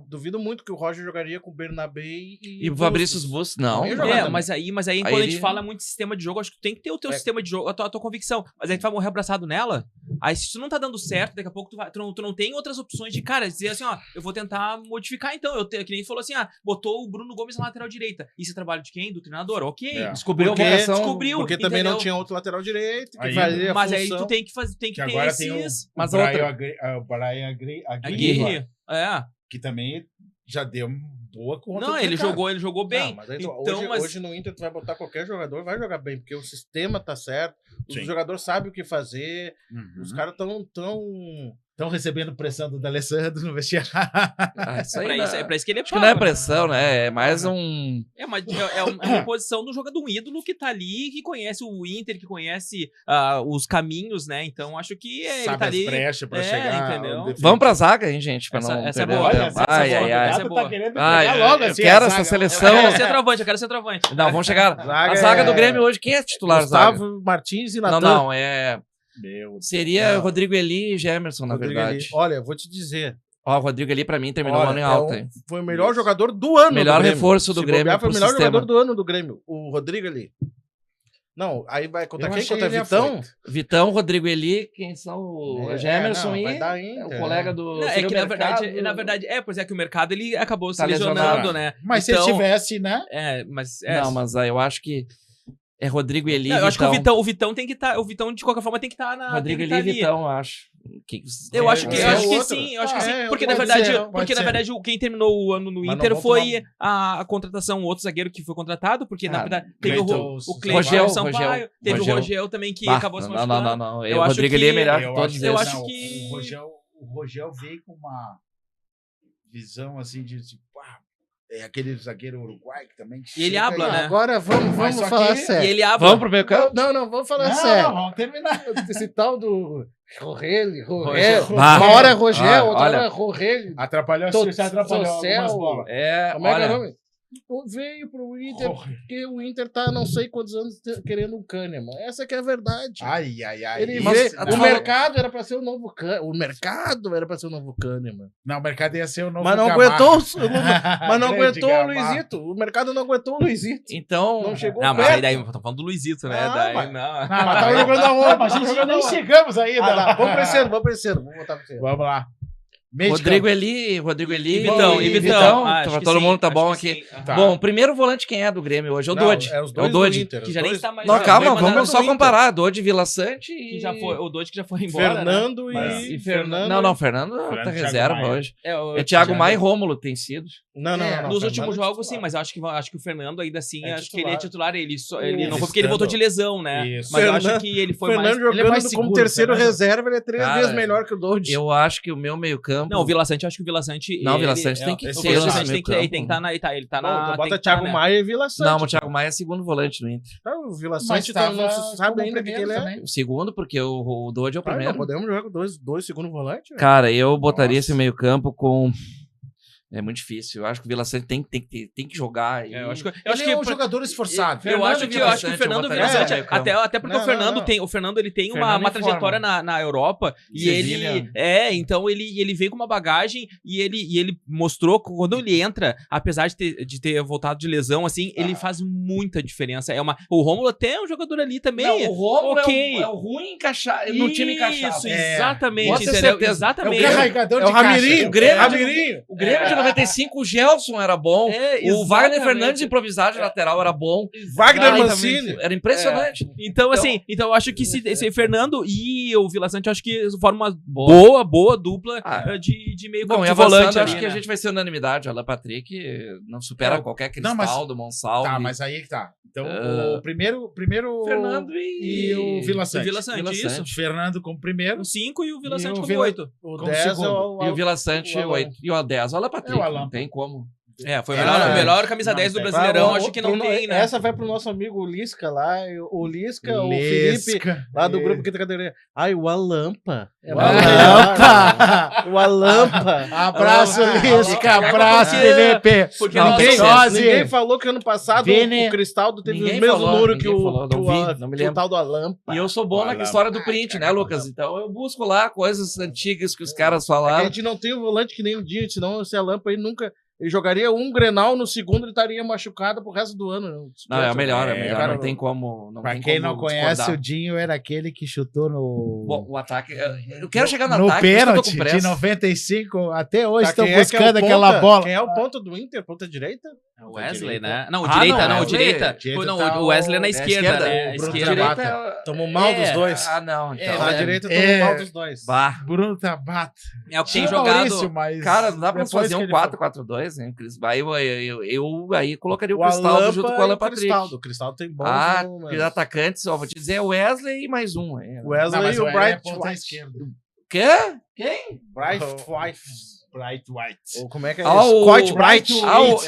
duvido muito que o Roger jogaria com o Bernabé E o Fabrício Bustos, não. Ele não. joga É, também. mas aí Aí quando a gente ele- fala muito de sistema de jogo, acho que tu tem que ter o teu sistema de jogo, a tua convicção. Mas aí tu vai morrer abraçado nela. Aí se tu não tá dando certo, daqui a pouco tu não tem outras opções de, cara, dizer assim, ó, eu vou tentar modificar então. Que nem tu falou assim, botou o Bruno Gomes na lateral direita. Isso é trabalho de quem? Do treinador. Ok. É. Descobriu a Porque- vocação. Descobriu. Porque também entendeu? não tinha outro lateral direito que Aí- fazia a Mas aí função. tu tem que Que ter agora tem esses... Mas o outra- Brian Aguirre, Aguirre. É. que também já deu boa conta. Não, do ele recado. jogou bem. Não, mas aí Então, hoje no Inter tu vai botar qualquer jogador, vai jogar bem, porque o sistema tá certo, Sim. o jogador sabe o que fazer, Uhum. os caras tão Estão recebendo pressão do D'Alessandro no vestiário. Ah, isso aí, É pra isso que ele é acho que não é pago, né? pressão, né? É mais um... É uma posição do jogador, do ídolo que tá ali, que conhece o Inter, que conhece os caminhos, né? Então acho que ele Sabe tá as ali. brechas pra É, chegar. entendeu? ao definitivo. Vamos pra zaga, hein, gente? Pra Essa- não essa é perder boa. o Olha, tempo. essa é Ai, boa, ai, ai. essa é boa. querendo Ai, pegar logo eu assim. quero a essa zaga. seleção. Eu quero centroavante. Não, vamos chegar. Zaga A zaga é- do Grêmio hoje, quem é titular zaga? Gustavo Martins e Não, Natan. não, é... Meu Seria Não. Rodrigo Eli e Gemerson, na Rodrigo verdade. Eli. Olha, eu vou te dizer. Ó, o Rodrigo Eli, pra mim, terminou o Olha, ano em alta. é foi o melhor jogador do ano. Melhor do Grêmio. reforço do Se Grêmio bobear, foi o pro melhor sistema. jogador do ano do Grêmio, o Rodrigo ali. Não, aí vai contra quem? Contra Vitão? Vitão, Rodrigo Eli, quem são o Gemerson e o colega do... Não, é que na verdade, pois é que o mercado ele acabou se lesionando, lesionado. né? Mas então, se tivesse, né? Não, mas aí eu acho que é Rodrigo Eli. Eu acho que o Vitão tem que estar. O Vitão, de qualquer forma, tem que estar na. Rodrigo Eli e Vitão, eu acho. Eu acho que sim, eu acho que sim. Porque, na verdade, quem terminou o ano no Inter foi a contratação, o outro zagueiro que foi contratado, porque na verdade teve o Cleiton Sampaio, teve o Rogel também que acabou se machucando. Não. O Rodrigo Eli é melhor que todos eles. Eu acho que. O Rogel veio com uma visão assim de é aquele zagueiro uruguai que também. E ele habla, né? Agora vamos falar sério. E ele habla. Vamos pro meio campo? Não, vamos falar sério. Não, vamos terminar. Esse tal do Rogel. Uma hora é Rogel, outra hora é Rogel. Atrapalhou algumas bolas. Como é que é o nome? Veio pro Inter, porque o Inter tá há não sei quantos anos querendo um Kahneman. Essa que é a verdade. Ai. Ele veio, o mercado era pra ser o novo Kahneman. O mercado era pra ser o novo Kahneman. Não, o mercado ia ser o novo Mas não aguentou o Luizito. O mercado não aguentou o Luizito. Então... Não chegou Não, mas daí tô falando do Luizito, né? Mas tá jogando aonde? Mas a gente nem chegamos ainda. Vamos pra esse ano. Vamos voltar pra esse ano. Vamos lá. Rodrigo Eli e Vitão. Todo mundo tá bom aqui. Tá. Bom, primeiro volante quem é do Grêmio hoje? É o Dodge. É os dois do Inter. Que já nem está mais... Não, calma, vamos só comparar. Dodge, Vila Sante e... O Dodge que já foi embora, Fernando né? e Fernando. Não, Fernando tá reserva Maia. hoje. É Thiago Maia e Rômulo tem sido. Não. Nos últimos jogos, sim, mas acho que o Fernando ainda assim, acho que ele é titular. Ele não foi porque Ele ele voltou de lesão, né? Isso. Mas eu acho que ele foi mais... Fernando jogando como terceiro reserva, ele é 3 vezes melhor que o Dodge. Eu acho que o meu meio campo... Não, o Vila Sante, acho que o Vila Sante... Não, o Vila Sante tem que ser. O Vila Sante tem que estar na... Ele tá na... Bota Thiago Maia e Vila Sante. Não, o Thiago Maia é segundo volante no Inter. O Vila Sante não se sabe ainda o que ele é. O segundo, porque o Dodge é o primeiro. Não podemos jogar com dois segundo volantes? Cara, eu botaria esse meio campo com... É muito difícil. Eu acho que o Vila Sante tem que jogar. Eu acho que é um jogador esforçado. Eu acho que o Fernando Vila Sante, até porque o Fernando ele tem uma trajetória na Europa e ele então ele veio com uma bagagem e ele mostrou que quando ele entra, apesar de ter voltado de lesão assim, ele faz muita diferença. O Rômulo até é um jogador ali também. Não, o Rômulo é o ruim no time encaixado. Isso, exatamente, entendeu? Exatamente. É o carregador de Ramirinho. O Grêmio de 95, o Gelson era bom. O Wagner Fernandes improvisado de lateral era bom. Wagner Mancini. Era impressionante. Então eu acho que esse Fernando e o Vila Sante, eu acho que formam uma boa dupla de meio campo de volante. Acho que a gente vai ser unanimidade. O Alan Patrick não supera qualquer Cristal do Monsalve. Tá, mas aí que tá. Então, o primeiro Fernando e o Vila Sante. Vila Sante, isso. Fernando como primeiro. Com 5 e o Vila Sante como 8. O 10 e o Vila Sante 8. E o 10 o Alan Patrick. Não tem como. Foi a melhor camisa 10 do Brasileirão, acho que não tem, né? Essa vai pro nosso amigo Lisca lá, o Felipe, lá do grupo que tá cadeirinha. O Alampa. O Alampa. Abraço, Lisca, abraço, Felipe. Porque ninguém falou que ano passado o Cristaldo teve o mesmo número que o tal do Alampa. E eu sou bom na história do print, né, Lucas? Então eu busco lá coisas antigas que os caras falaram. A gente não tem um volante que nem o Dinho, senão esse Alampa aí nunca... Ele jogaria um Grenal, no segundo ele estaria machucado pro resto do ano. Não, é o melhor. Não tem como. Pra quem não conhece, o Dinho era aquele que chutou no. Bom, o ataque. Eu quero chegar no ataque. No pênalti de 95, até hoje estão buscando aquela bola. Quem é o ponto do Inter? Ponta direita? O Wesley, né? Não, o direita. O Wesley na esquerda, né? Esquerda. Tomou mal dos dois. Não. Na direita tomou mal dos dois. Bruno Tabata. É o que tem jogado. Cara, não dá pra fazer um 4-4-2, hein, Cris? Eu colocaria o Cristaldo junto com o Alan Patrick. O Cristaldo tem bons atacantes, vou te dizer, o Wesley e mais um. O Wesley e o Bright White. Quê? Quem? Bright White. Ou como é que é isso? Scott Bright.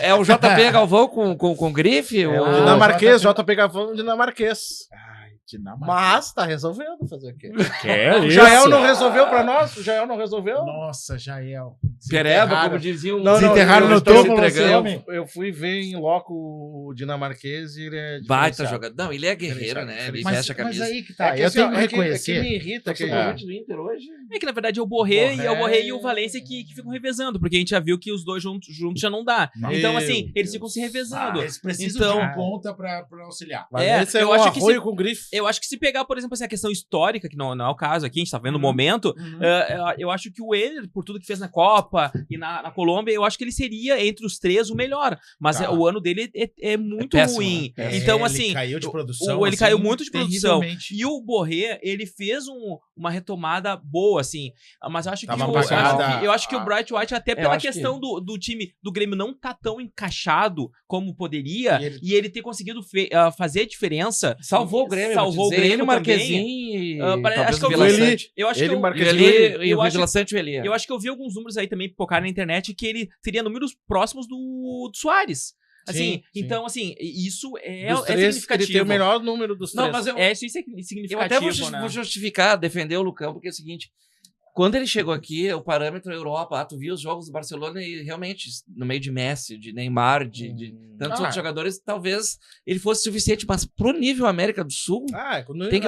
É o JP Galvão com grife? O dinamarquês, JP Galvão dinamarquês. Mas tá resolvendo fazer o quê? O Jael não resolveu pra nós? O Jael não resolveu? Nossa, Jael. Pereba, como diziam. Não, desenterraram no topo. entregando. Eu fui ver em loco o dinamarquês e ele é Baita jogador. Não, ele é guerreiro, né? Ele veste a camisa. Mas aí que tá, eu tenho que reconhecer. reconhecer. Que me irrita que do Inter hoje. É que na verdade é o Borré e o Valência que ficam revezando, porque a gente já viu que os dois juntos já não dá. Então, assim, eles ficam se revezando. Eles precisam de um ponta pra auxiliar. Eu acho que com grife. Eu acho que se pegar, por exemplo, assim, a questão histórica, que não é o caso aqui, a gente tá vendo o momento, eu acho que o Ehler, por tudo que fez na Copa e na Colômbia, eu acho que ele seria, entre os três, o melhor. Mas o ano dele é muito ruim. Né? Então, assim... Ele caiu de produção. Ele caiu muito de produção. E o Borré, ele fez uma retomada boa, assim. Mas eu acho que o Bright White, até pela questão do time do Grêmio não tá tão encaixado como poderia, e ele ter conseguido fazer a diferença. Salvou o Grêmio. Salvou o Grêmio, ele, o Marquezinho acho que eu acho que eu vi alguns números aí também pipocar na internet que ele teria números próximos do Suárez. Assim, sim. Então, assim, isso é significativo. Ele tem o melhor número dos três. Não, mas isso é significativo. Eu até vou justificar, defender o Lucão, porque é o seguinte... Quando ele chegou aqui, o parâmetro Europa, tu viu os jogos do Barcelona e realmente, no meio de Messi, de Neymar, de tantos outros jogadores, talvez ele fosse suficiente, mas pro nível América do Sul,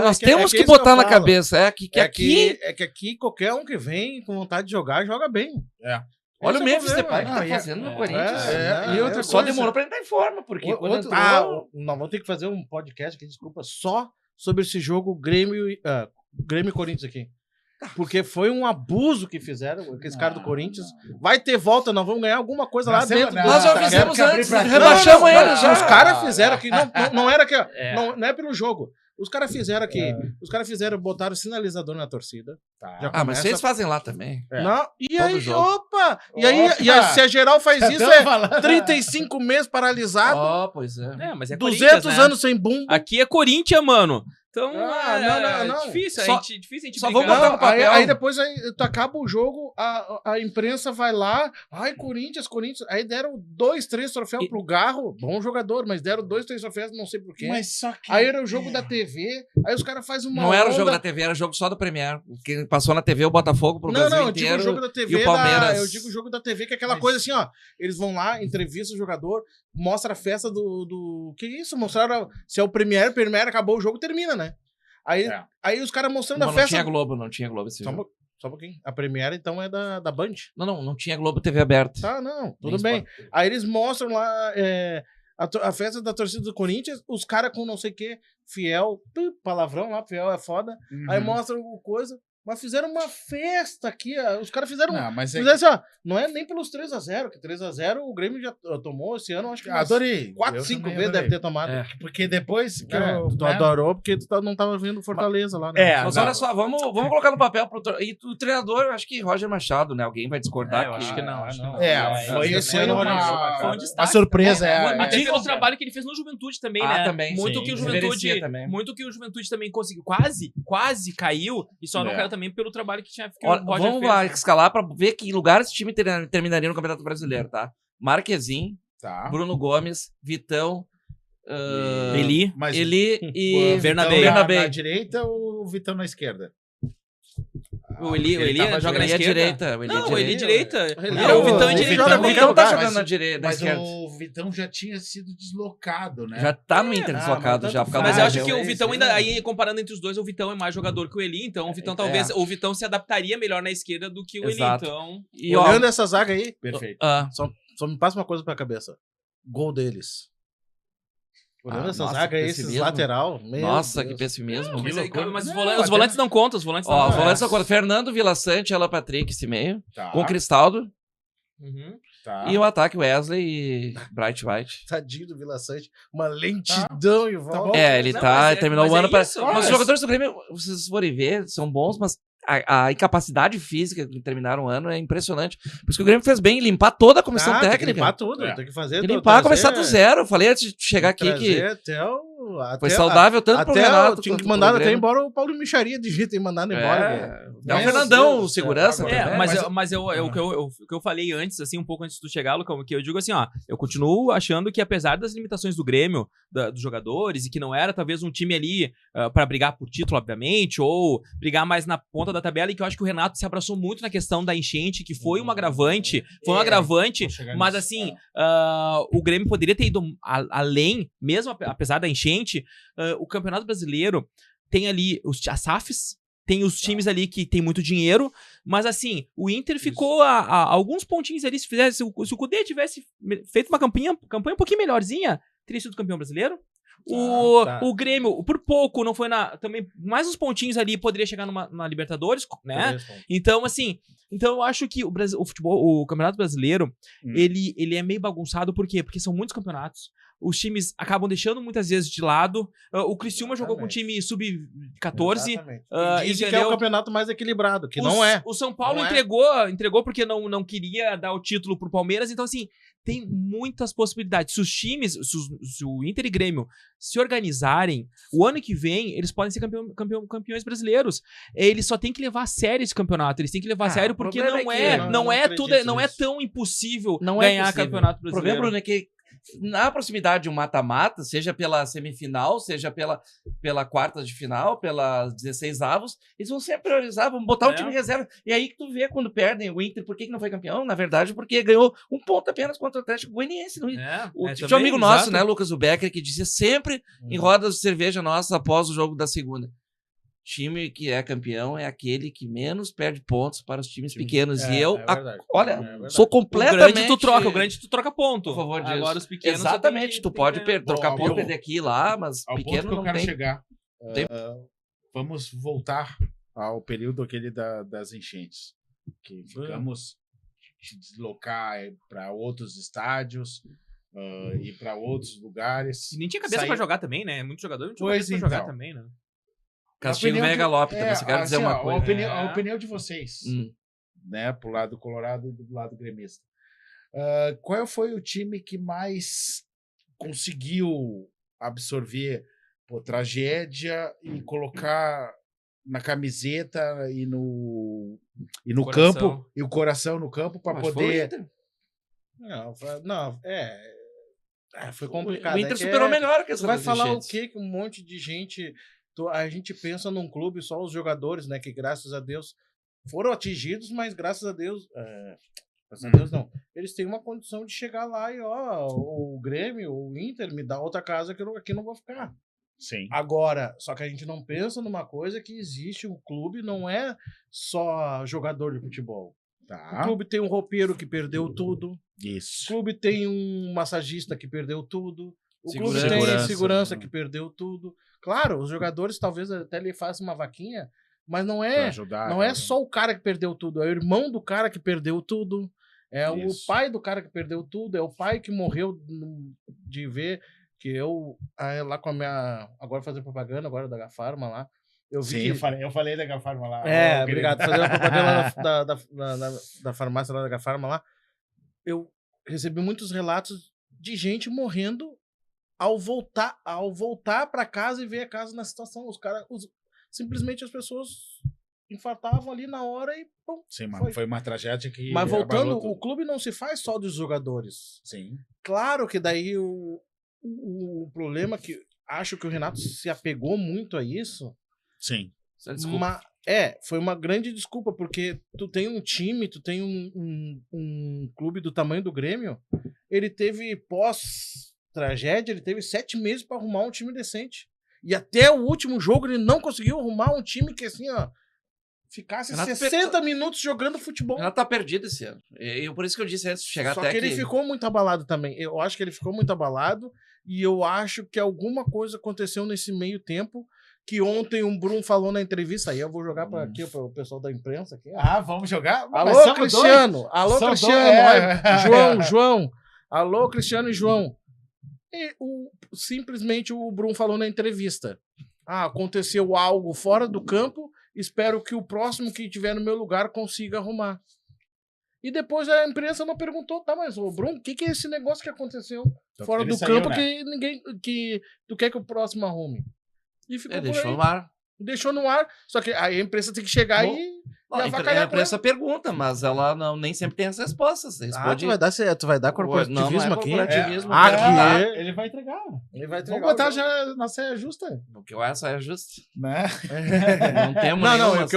nós temos que botar na cabeça. Que aqui qualquer um que vem com vontade de jogar, joga bem. Olha o Memphis Depay que tá fazendo no Corinthians. E outra só demorou pra entrar em forma, porque nós vamos ter que fazer um podcast aqui, desculpa, só sobre esse jogo Grêmio e Corinthians aqui. Porque foi um abuso que fizeram com esse cara do Corinthians. Vai ter volta, nós vamos ganhar alguma coisa lá dentro. Nós já fizemos antes, rebaixamos eles já. Os caras fizeram aqui, não era que não é pelo jogo. Os caras fizeram aqui, botaram sinalizador na torcida. Mas vocês fazem lá também. Não, e aí, se a geral faz isso, 35 meses paralisado. Pois é. Mas é 200 anos sem boom. Aqui é Corinthians, mano. Então, não. Difícil a gente só vamos botar no papel. Aí depois tu acaba o jogo, a imprensa vai lá, Corinthians, aí deram 2, 3 troféus pro Garro, bom jogador, mas deram 2, 3 troféus, não sei porquê. Mas só que... Aí era o jogo da TV, aí os caras fazem uma Não era o jogo da TV, era o jogo só do Premier. Quem passou na TV, o Botafogo pro Brasil inteiro. Eu digo o jogo da TV, e o Palmeiras. eu digo o jogo da TV, que é aquela coisa assim, eles vão lá, entrevistam o jogador, mostra a festa do... Que isso? Mostraram, se é o Premier, acabou o jogo, termina, né? Aí os caras mostrando a festa... Não tinha Globo esse jogo. Só um pouquinho. A Premiere, então, é da Band. Não tinha Globo TV aberta. Tá, tudo bem. Aí eles mostram lá a festa da torcida do Corinthians, os caras com não sei o que, fiel, palavrão lá, fiel é foda. Aí mostram coisa... Mas fizeram uma festa aqui, os caras fizeram... assim, não é nem pelos 3-0, que 3-0 o Grêmio já tomou esse ano, acho que adorei. 4, 5 vezes deve ter tomado. Porque depois que tu adorou, porque tu não tava vendo Fortaleza lá, né? Mas olha só, vamos colocar no papel. E o treinador, eu acho que Roger Machado, né? Alguém vai discordar. Eu acho que não. Foi esse ano uma surpresa. Até pelo trabalho que ele fez no Juventude também, né? Também, muito que o Juventude também conseguiu. Quase caiu, e só não caiu também pelo trabalho que tinha que o Roger vamos fez, lá escalar pra ver que lugar esse time terminaria no Campeonato Brasileiro, tá? Marquezinho, Bruno Gomes, Vitão, Eli e Bernabé na direita ou o Vitão na esquerda? O Eli joga na direita. O Eli direita. O Vitão é direita. O Vitão tá jogando na direita. Mas o Vitão já tinha sido deslocado, né? Já tá no Inter deslocado já. Mas eu acho que o Vitão ainda, aí comparando entre os dois, o Vitão é mais jogador que o Eli, então o Vitão talvez, o Vitão se adaptaria melhor na esquerda do que o Eli, então... E olhando essa zaga aí, perfeito. Só me passa uma coisa pra cabeça. Gol deles. Olhando essa zaga aí, esses lateral. Nossa, que pessimismo. Mas os volantes não contam. Os volantes não contam. Fernando, Vila Sante, Alan Patrick, esse meio. Com Cristaldo. E o ataque, Wesley e Bright White. Tadinho do Vila Sante. Uma lentidão e volta. Ele terminou o ano para... Mas os jogadores do Grêmio, vocês forem ver, são bons, mas a incapacidade física que terminaram o ano é impressionante. Por isso que o Grêmio fez bem em limpar toda a comissão técnica. Tem que limpar tudo, tem que fazer... Começar do zero. Eu falei antes de chegar aqui que... Até Foi saudável tanto pro Renato. Tinha que mandar até embora o Paulo Micharia de jeito e mandado embora. É o Fernandão, o segurança. Mas o que eu falei antes, assim, um pouco antes de tu chegar, Lucão, que eu digo assim, ó, eu continuo achando que apesar das limitações do Grêmio, dos jogadores, e que não era talvez um time ali pra brigar por título, obviamente, ou brigar mais na ponta da tabela, e que eu acho que o Renato se abraçou muito na questão da enchente, que foi um agravante, mas assim, o Grêmio poderia ter ido além, mesmo apesar da enchente. O Campeonato Brasileiro tem ali as SAFs, tem os times ali que tem muito dinheiro, mas assim, o Inter ficou a alguns pontinhos ali. Se o Cudê tivesse feito uma campanha um pouquinho melhorzinha, teria sido campeão brasileiro. O Grêmio, por pouco, não foi também mais uns pontinhos ali, poderia chegar na Libertadores, né? Então, assim, eu acho que o futebol, o Campeonato Brasileiro, ele é meio bagunçado, por quê? Porque são muitos campeonatos. Os times acabam deixando muitas vezes de lado. O Criciúma jogou com um time sub-14. Dizem que é o campeonato mais equilibrado, que não é. O São Paulo entregou porque não queria dar o título pro Palmeiras. Então, assim, tem muitas possibilidades. Se os times, se o Inter e Grêmio se organizarem, o ano que vem eles podem ser campeões brasileiros. Eles só têm que levar a sério esse campeonato. Eles têm que levar a sério porque não é tão impossível ganhar campeonato brasileiro. O problema, Bruno, é que na proximidade de um mata-mata, seja pela semifinal, seja pela quarta de final, pelas 16 avos, eles vão sempre priorizar, vão botar o time em reserva. E aí que tu vê quando perdem o Inter, por que não foi campeão? Na verdade, porque ganhou um ponto apenas contra o Atlético Goianiense. Tinha um amigo nosso, né, Lucas Becker, que dizia sempre em rodas de cerveja nossas após o jogo da segunda: time que é campeão é aquele que menos perde pontos para os times pequenos. E eu, sou completamente... O grande tu troca ponto. Por favor, disso. Agora os pequenos... Exatamente, tu pode trocar ponto, perder aqui e lá, mas pequeno não tem. Chegar. Vamos voltar ao período aquele das enchentes, que ficamos de deslocar para outros estádios, ir para outros lugares. E nem tinha cabeça para jogar também, né? Muitos jogadores não tinham cabeça para jogar também, né? Castigo vem galope, também. Você quer dizer uma coisa. A opinião de vocês, né? Pro lado colorado e do lado gremista. Qual foi o time que mais conseguiu absorver tragédia e colocar na camiseta e no campo, e o coração no campo para poder... Foi complicado. O Inter superou melhor que essa. Vai falar o quê? Que um monte de gente... A gente pensa num clube, só os jogadores, né? Que graças a Deus foram atingidos, mas graças a Deus... graças a Deus não. Eles têm uma condição de chegar lá e, o Grêmio, o Inter, me dá outra casa que eu aqui não vou ficar. Sim. Agora, só que a gente não pensa numa coisa que existe, o clube não é só jogador de futebol. Tá. O clube tem um roupeiro que perdeu tudo. Isso. O clube tem um massagista que perdeu tudo. O clube tem segurança que perdeu tudo. Claro, os jogadores talvez até lhe façam uma vaquinha, mas não é, só o cara que perdeu tudo, é o irmão do cara que perdeu tudo, é o pai do cara que perdeu tudo, é o pai que morreu de ver que eu lá com a minha, agora fazer propaganda agora da Gafarma lá, eu vi. Sim, eu falei da Gafarma lá. Obrigado. Fazer a propaganda da farmácia lá da Gafarma lá. Eu recebi muitos relatos de gente morrendo ao voltar para casa e ver a casa na situação. Simplesmente as pessoas infartavam ali na hora e pum. Sim, mano, foi uma tragédia que... Mas voltando, o clube não se faz só dos jogadores. Sim. Claro que daí o problema que acho que o Renato se apegou muito a isso. Sim. Foi uma grande desculpa, porque tu tem um time, tu tem um clube do tamanho do Grêmio, ele teve pós-tragédia, ele teve 7 meses para arrumar um time decente. E até o último jogo ele não conseguiu arrumar um time que assim, ficasse Renato 60 minutos jogando futebol. Ela tá perdida esse ano. Por isso que eu disse antes de chegar até aqui. Só que ele ficou muito abalado também. Eu acho que ele ficou muito abalado e eu acho que alguma coisa aconteceu nesse meio tempo que ontem o Bruno falou na entrevista. Aí eu vou jogar para aqui, para o pessoal da imprensa. Aqui, vamos jogar? Alô, Cristiano! Alô, Cristiano! João! Alô, Cristiano e João! E simplesmente o Bruno falou na entrevista. Aconteceu algo fora do campo, espero que o próximo que tiver no meu lugar consiga arrumar. E depois a imprensa não perguntou, tá, mas ô Bruno, o que é esse negócio que aconteceu fora do saiu, campo, né? que ninguém, que tu quer que o próximo arrume? E ficou por deixou aí. no ar. Deixou no ar, só que aí a imprensa tem que chegar e A imprensa pergunta, mas ela nem sempre tem as respostas. tu vai dar corporativismo aqui? Ele vai entregar. Vamos Vamos botar já na saia justa. O que eu acho é justo. Né? Não temos Não, que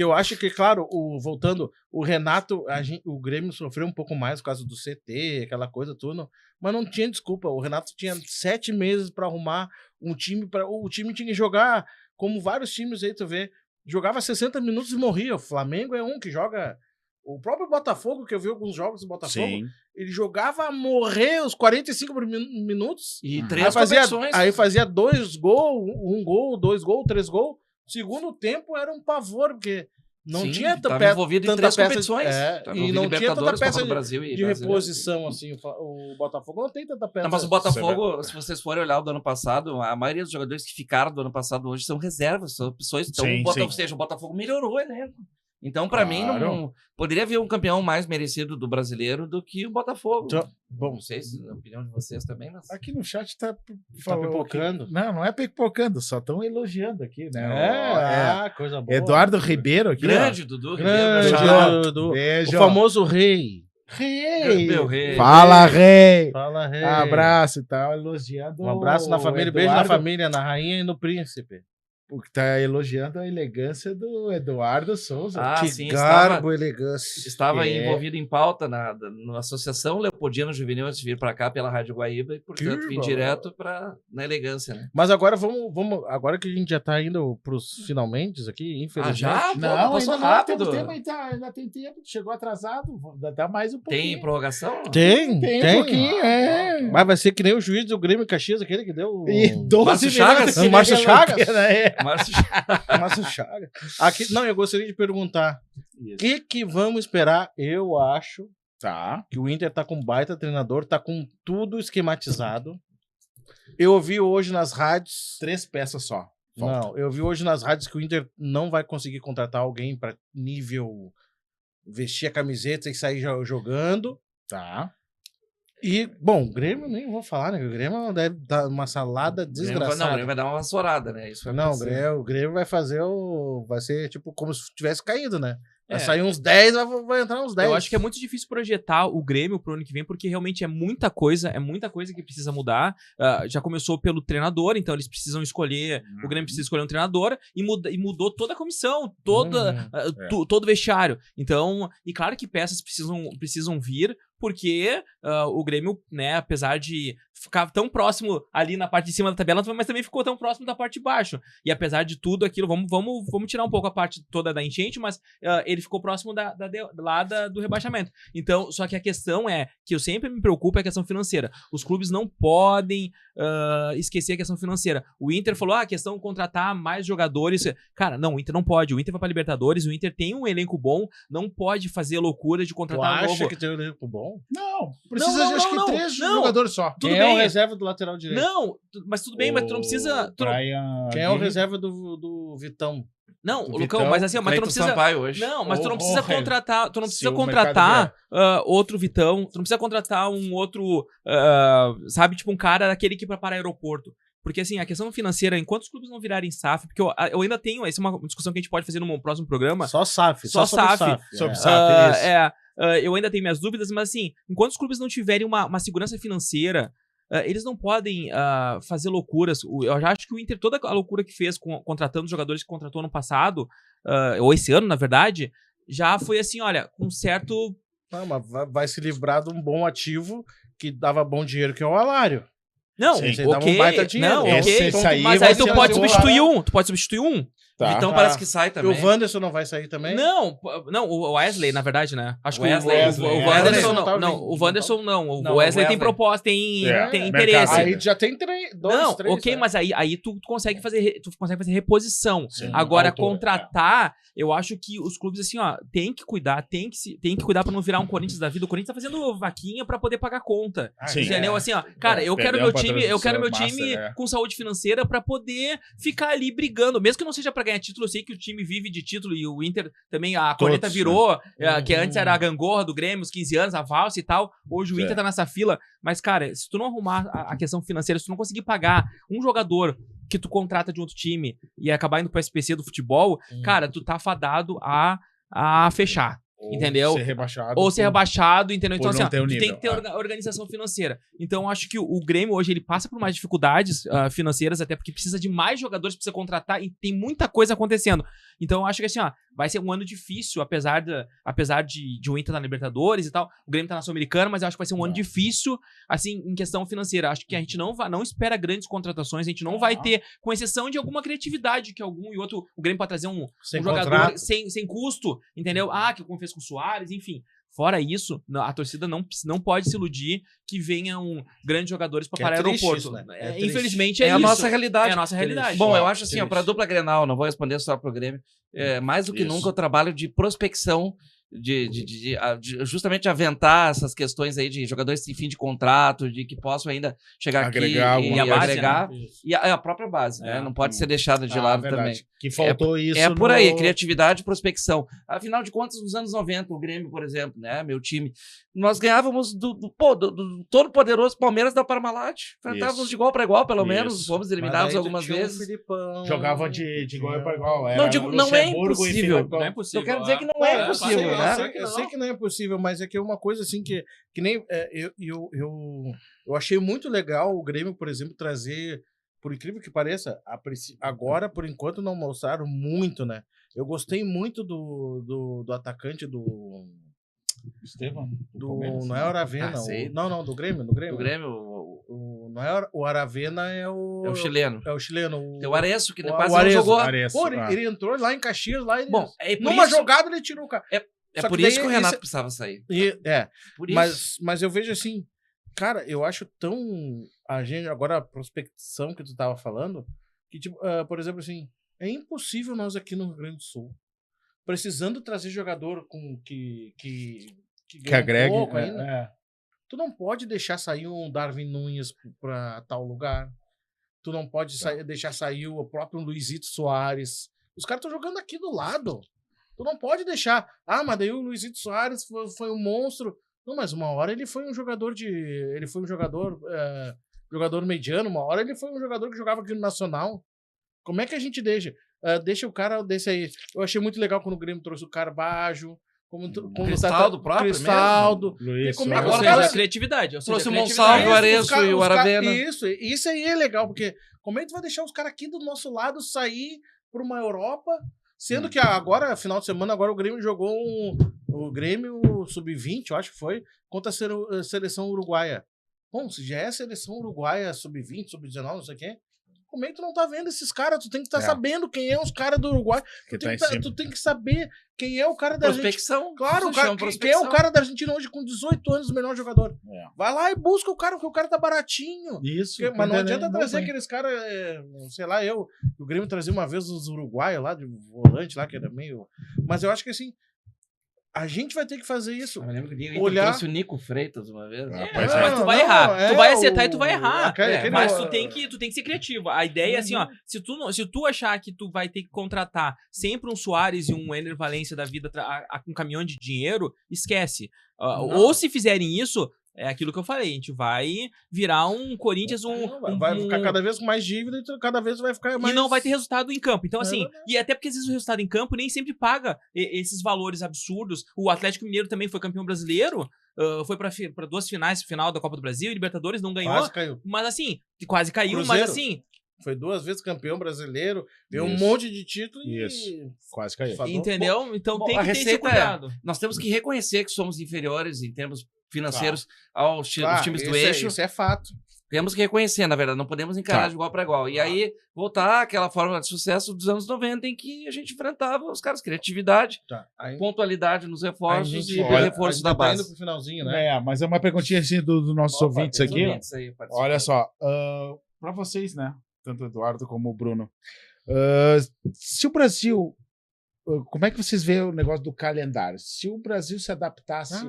eu acho que, claro, voltando, o Renato, o Grêmio sofreu um pouco mais por causa do CT, aquela coisa tudo, mas não tinha desculpa. O Renato tinha 7 meses pra arrumar um time, o time tinha que jogar como vários times aí, tu vê, jogava 60 minutos e morria. O Flamengo é um que joga... O próprio Botafogo, que eu vi alguns jogos do Botafogo, ele jogava a morrer os 45 minutos. E 3 competições. Aí fazia 2 gols, 1 gol, 2 gols, 3 gols. Segundo tempo era um pavor, porque não tinha tanta envolvido em 3 competições. E não tinha tanta peça do Brasil de reposição, assim. O Botafogo não tem tanta peça. Não, mas o Botafogo, se vocês forem olhar o do ano passado, a maioria dos jogadores que ficaram do ano passado hoje são reservas, são opções. Então, ou seja, o Botafogo melhorou o elenco. Então, pra mim, não poderia haver um campeão mais merecido do brasileiro do que o Botafogo. Bom, não sei se a opinião de vocês também, mas... Aqui no chat tá pipocando. Não é pipocando, só estão elogiando aqui, né? Coisa boa. Eduardo Ribeiro aqui. Grande, Dudu. Dudu. Beijo. O famoso rei. Meu rei. Fala, rei. Fala, rei. Abraço e tal, elogiando. Um abraço na família, beijo na família, na rainha e no príncipe. Porque tá elogiando a elegância do Eduardo Souza. Sim, garbo, elegância. Estava envolvido em pauta na Associação Leopoldina Juvenil antes de vir para cá pela Rádio Guaíba e, portanto, vim direto na elegância, né? Mas agora vamos agora que a gente já tá indo pros finalmente aqui, infelizmente. Já? Não, passou ainda rápido. Ainda tem tempo, chegou atrasado, dá mais um pouquinho. Tem prorrogação? Tem um pouquinho, Mas vai ser que nem o juiz do Grêmio Caxias, aquele que deu... E 12 Chagas? Márcio Chagas? Márcio Chagas. Aqui, não, eu gostaria de perguntar. O que vamos esperar? Eu acho que o Inter tá com um baita treinador, tá com tudo esquematizado. Eu ouvi hoje nas rádios... 3 peças só. Não, eu vi hoje nas rádios que o Inter não vai conseguir contratar alguém para nível vestir a camiseta e sair jogando. Tá. E, bom, o Grêmio nem vou falar, né? O Grêmio deve dar uma salada desgraçada. Não, o Grêmio vai dar uma vassourada, né? Isso o Grêmio vai fazer vai ser tipo como se tivesse caído, né? Vai sair uns 10, vai entrar uns 10. Eu acho que é muito difícil projetar o Grêmio pro ano que vem, porque realmente é muita coisa que precisa mudar. Já começou pelo treinador, então eles precisam escolher, o Grêmio precisa escolher um treinador, e mudou toda a comissão, todo o vestiário. Então, e claro que peças precisam vir, porque o Grêmio, né, apesar de ficar tão próximo ali na parte de cima da tabela, mas também ficou tão próximo da parte de baixo. E apesar de tudo aquilo, vamos tirar um pouco a parte toda da enchente, mas ele ficou próximo do rebaixamento. Então, só que a questão que eu sempre me preocupo é a questão financeira. Os clubes não podem esquecer a questão financeira. O Inter falou, a questão de contratar mais jogadores. Cara, não, o Inter não pode. O Inter vai pra Libertadores, o Inter tem um elenco bom, não pode fazer loucura de contratar novo. Tu acha que tem um elenco bom? Não, precisa de acho que 3 jogadores só. Tudo Quem bem. é o reserva do lateral direito? Não, mas tudo bem, mas tu não precisa... Quem é o reserva do Vitão? Não, o Lucão, mas assim, mas tu não precisa... Sampaio hoje. Não, mas tu não precisa contratar... Tu não precisa contratar outro Vitão, tu não precisa contratar um outro... sabe, tipo um cara daquele que prepara aeroporto. Porque, assim, a questão financeira, enquanto os clubes não virarem SAF, porque eu ainda tenho... Essa é uma discussão que a gente pode fazer num próximo programa. Só SAF. Só SAF. Sobre SAF, isso. Eu ainda tenho minhas dúvidas, mas, assim, enquanto os clubes não tiverem uma segurança financeira, eles não podem fazer loucuras. Eu já acho que o Inter, toda a loucura que fez contratando os jogadores que contratou ano passado, ou esse ano, na verdade, já foi assim, olha, com certo... Não, mas vai se livrar de um bom ativo que dava bom dinheiro, que é o Alário. Não, um baita dinheiro. Não, ok. Mas aí tu pode substituir um. Tu pode substituir um. Tá. Então parece que sai também. E o Wanderson não vai sair também? Não, o Wesley, na verdade, né? Acho que o Wanderson não. O Wanderson não. O Wesley tem proposta, tem interesse. Aí já tem 3. Não, ok, mas aí tu consegue fazer reposição. Sim, agora, contratar, eu acho que os clubes, assim, ó, tem que cuidar pra não virar um Corinthians da vida. O Corinthians tá fazendo vaquinha pra poder pagar conta. Entendeu? Assim, ó, cara, eu quero meu time com saúde financeira pra poder ficar ali brigando, mesmo que não seja pra ganhar título, eu sei que o time vive de título e o Inter também, a corneta virou, que antes era a gangorra do Grêmio, os 15 anos, a valsa e tal. Hoje o Inter tá nessa fila. Mas, cara, se tu não arrumar a questão financeira, se tu não conseguir pagar um jogador que tu contrata de outro time e acabar indo pro SPC do futebol, cara, tu tá fadado a fechar. Entendeu? Ou ser rebaixado, entendeu? Então, assim, tu tem que ter organização financeira. Então, eu acho que o Grêmio hoje ele passa por mais dificuldades financeiras, até porque precisa de mais jogadores, precisa contratar e tem muita coisa acontecendo. Então, eu acho que assim, vai ser um ano difícil, apesar de o Inter na Libertadores e tal. O Grêmio tá na Sul-Americana, mas eu acho que vai ser um ano difícil, assim, em questão financeira. Acho que a gente não espera grandes contratações, a gente não vai ter, com exceção de alguma criatividade que algum e outro. O Grêmio pode trazer um jogador sem custo, entendeu? Que como fez com o Soares, enfim. Fora isso, a torcida não pode se iludir que venham grandes jogadores para parar o aeroporto. Né? Infelizmente é isso. A nossa realidade. É a nossa realidade. Bom, eu acho assim, para a dupla Grenal, não vou responder só pro Grêmio, mais do que nunca o trabalho de prospecção, de justamente aventar essas questões aí de jogadores em fim de contrato, de que possam ainda chegar agregar aqui e agregar. Né? E a própria base, né? Não pode ser deixada de lado também. Que faltou isso. É por aí, criatividade e prospecção. Afinal de contas, nos anos 90, o Grêmio, por exemplo, né? Meu time, nós ganhávamos do todo poderoso Palmeiras da Parmalat. Enfrentávamos de igual para igual, pelo menos. Fomos eliminados algumas vezes. Jogavam de igual para igual. Não é impossível. Não é impossível. Eu quero dizer que não é impossível. Eu sei que não é possível, mas é que é uma coisa assim que nem eu achei muito legal o Grêmio, por exemplo, trazer, por incrível que pareça, agora, por enquanto, não mostraram muito, né? Eu gostei muito do atacante do Estevão? Não é o Aravena. Não, do Grêmio. Do Grêmio. Não é o Aravena, é o chileno. É o chileno. Tem o Areço, que quase não jogou. Pô, ele entrou lá em Caxias, Bom, numa jogada ele tirou o cara. É por isso que o Renato precisava sair. Mas eu vejo assim, cara, eu acho tão... Agora a prospecção que tu tava falando, que tipo, por exemplo assim, é impossível nós aqui no Rio Grande do Sul, precisando trazer jogador que agregue, pouco ainda, tu não pode deixar sair um Darwin Nunes pra tal lugar, tu não pode deixar sair o próprio Luizito Soares. Os caras estão jogando aqui do lado. Tu não pode deixar. Mas daí o Luizito Soares foi um monstro. Não, mas uma hora ele foi um jogador jogador mediano, uma hora ele foi um jogador que jogava aqui no Nacional. Como é que a gente deixa? Deixa o cara desse aí. Eu achei muito legal quando o Grêmio trouxe o Carbajo. Cristaldo próprio Cristaldo. Agora, criatividade. Trouxe o Monsalvo, o Areço e o Aravena. Isso aí é legal, porque como é que tu vai deixar os caras aqui do nosso lado sair para uma Europa, sendo que agora, final de semana, agora o Grêmio jogou o Grêmio Sub-20, eu acho que foi, contra a seleção uruguaia. Bom, se já é a seleção uruguaia Sub-20, Sub-19, não sei o quê, como é que tu não tá vendo esses caras? Tu tem que estar sabendo quem é os caras do Uruguai. Tu tem que saber quem é o cara da Prospecção. Argentina. Claro, quem é o cara da Argentina hoje com 18 anos, o melhor jogador. Vai lá e busca o cara, porque o cara tá baratinho. Isso. Mas não adianta trazer aqueles caras, sei lá, o Grêmio trazia uma vez os uruguaios lá, de volante lá, que era meio... Mas eu acho que assim, a gente vai ter que fazer isso. Eu lembro que trouxe o Nico Freitas uma vez. Mas tu vai errar. Tu vai acertar e tu vai errar. Mas tu tem que ser criativo. A ideia é assim, se tu achar que tu vai ter que contratar sempre um Soares e um Ener Valencia da vida com um caminhão de dinheiro, esquece. Ou se fizerem isso, é aquilo que eu falei, a gente vai virar um Corinthians, vai ficar cada vez com mais dívida e cada vez vai ficar mais... E não vai ter resultado em campo. Então, assim, e até porque às vezes o resultado em campo nem sempre paga esses valores absurdos. O Atlético Mineiro também foi campeão brasileiro, foi para 2 finais, final da Copa do Brasil, e Libertadores não ganhou. Quase caiu. Mas assim, quase caiu, Cruzeiro. Mas assim... Foi 2 vezes campeão brasileiro, deu um monte de título e... Quase caiu. Entendeu? Então tem que ter esse cuidado. Nós temos que reconhecer que somos inferiores em termos financeiros aos times do eixo. Isso é fato. Temos que reconhecer, na verdade, não podemos encarar de igual para igual. E aí, voltar àquela fórmula de sucesso dos anos 90 em que a gente enfrentava os caras, criatividade, pontualidade nos reforços e reforço da base. Tá indo pro finalzinho, né? Mas é uma perguntinha assim dos nossos ouvintes aqui. Olha só, para vocês, né? Tanto o Eduardo como o Bruno. Se o Brasil... Como é que vocês veem o negócio do calendário? Se o Brasil se adaptasse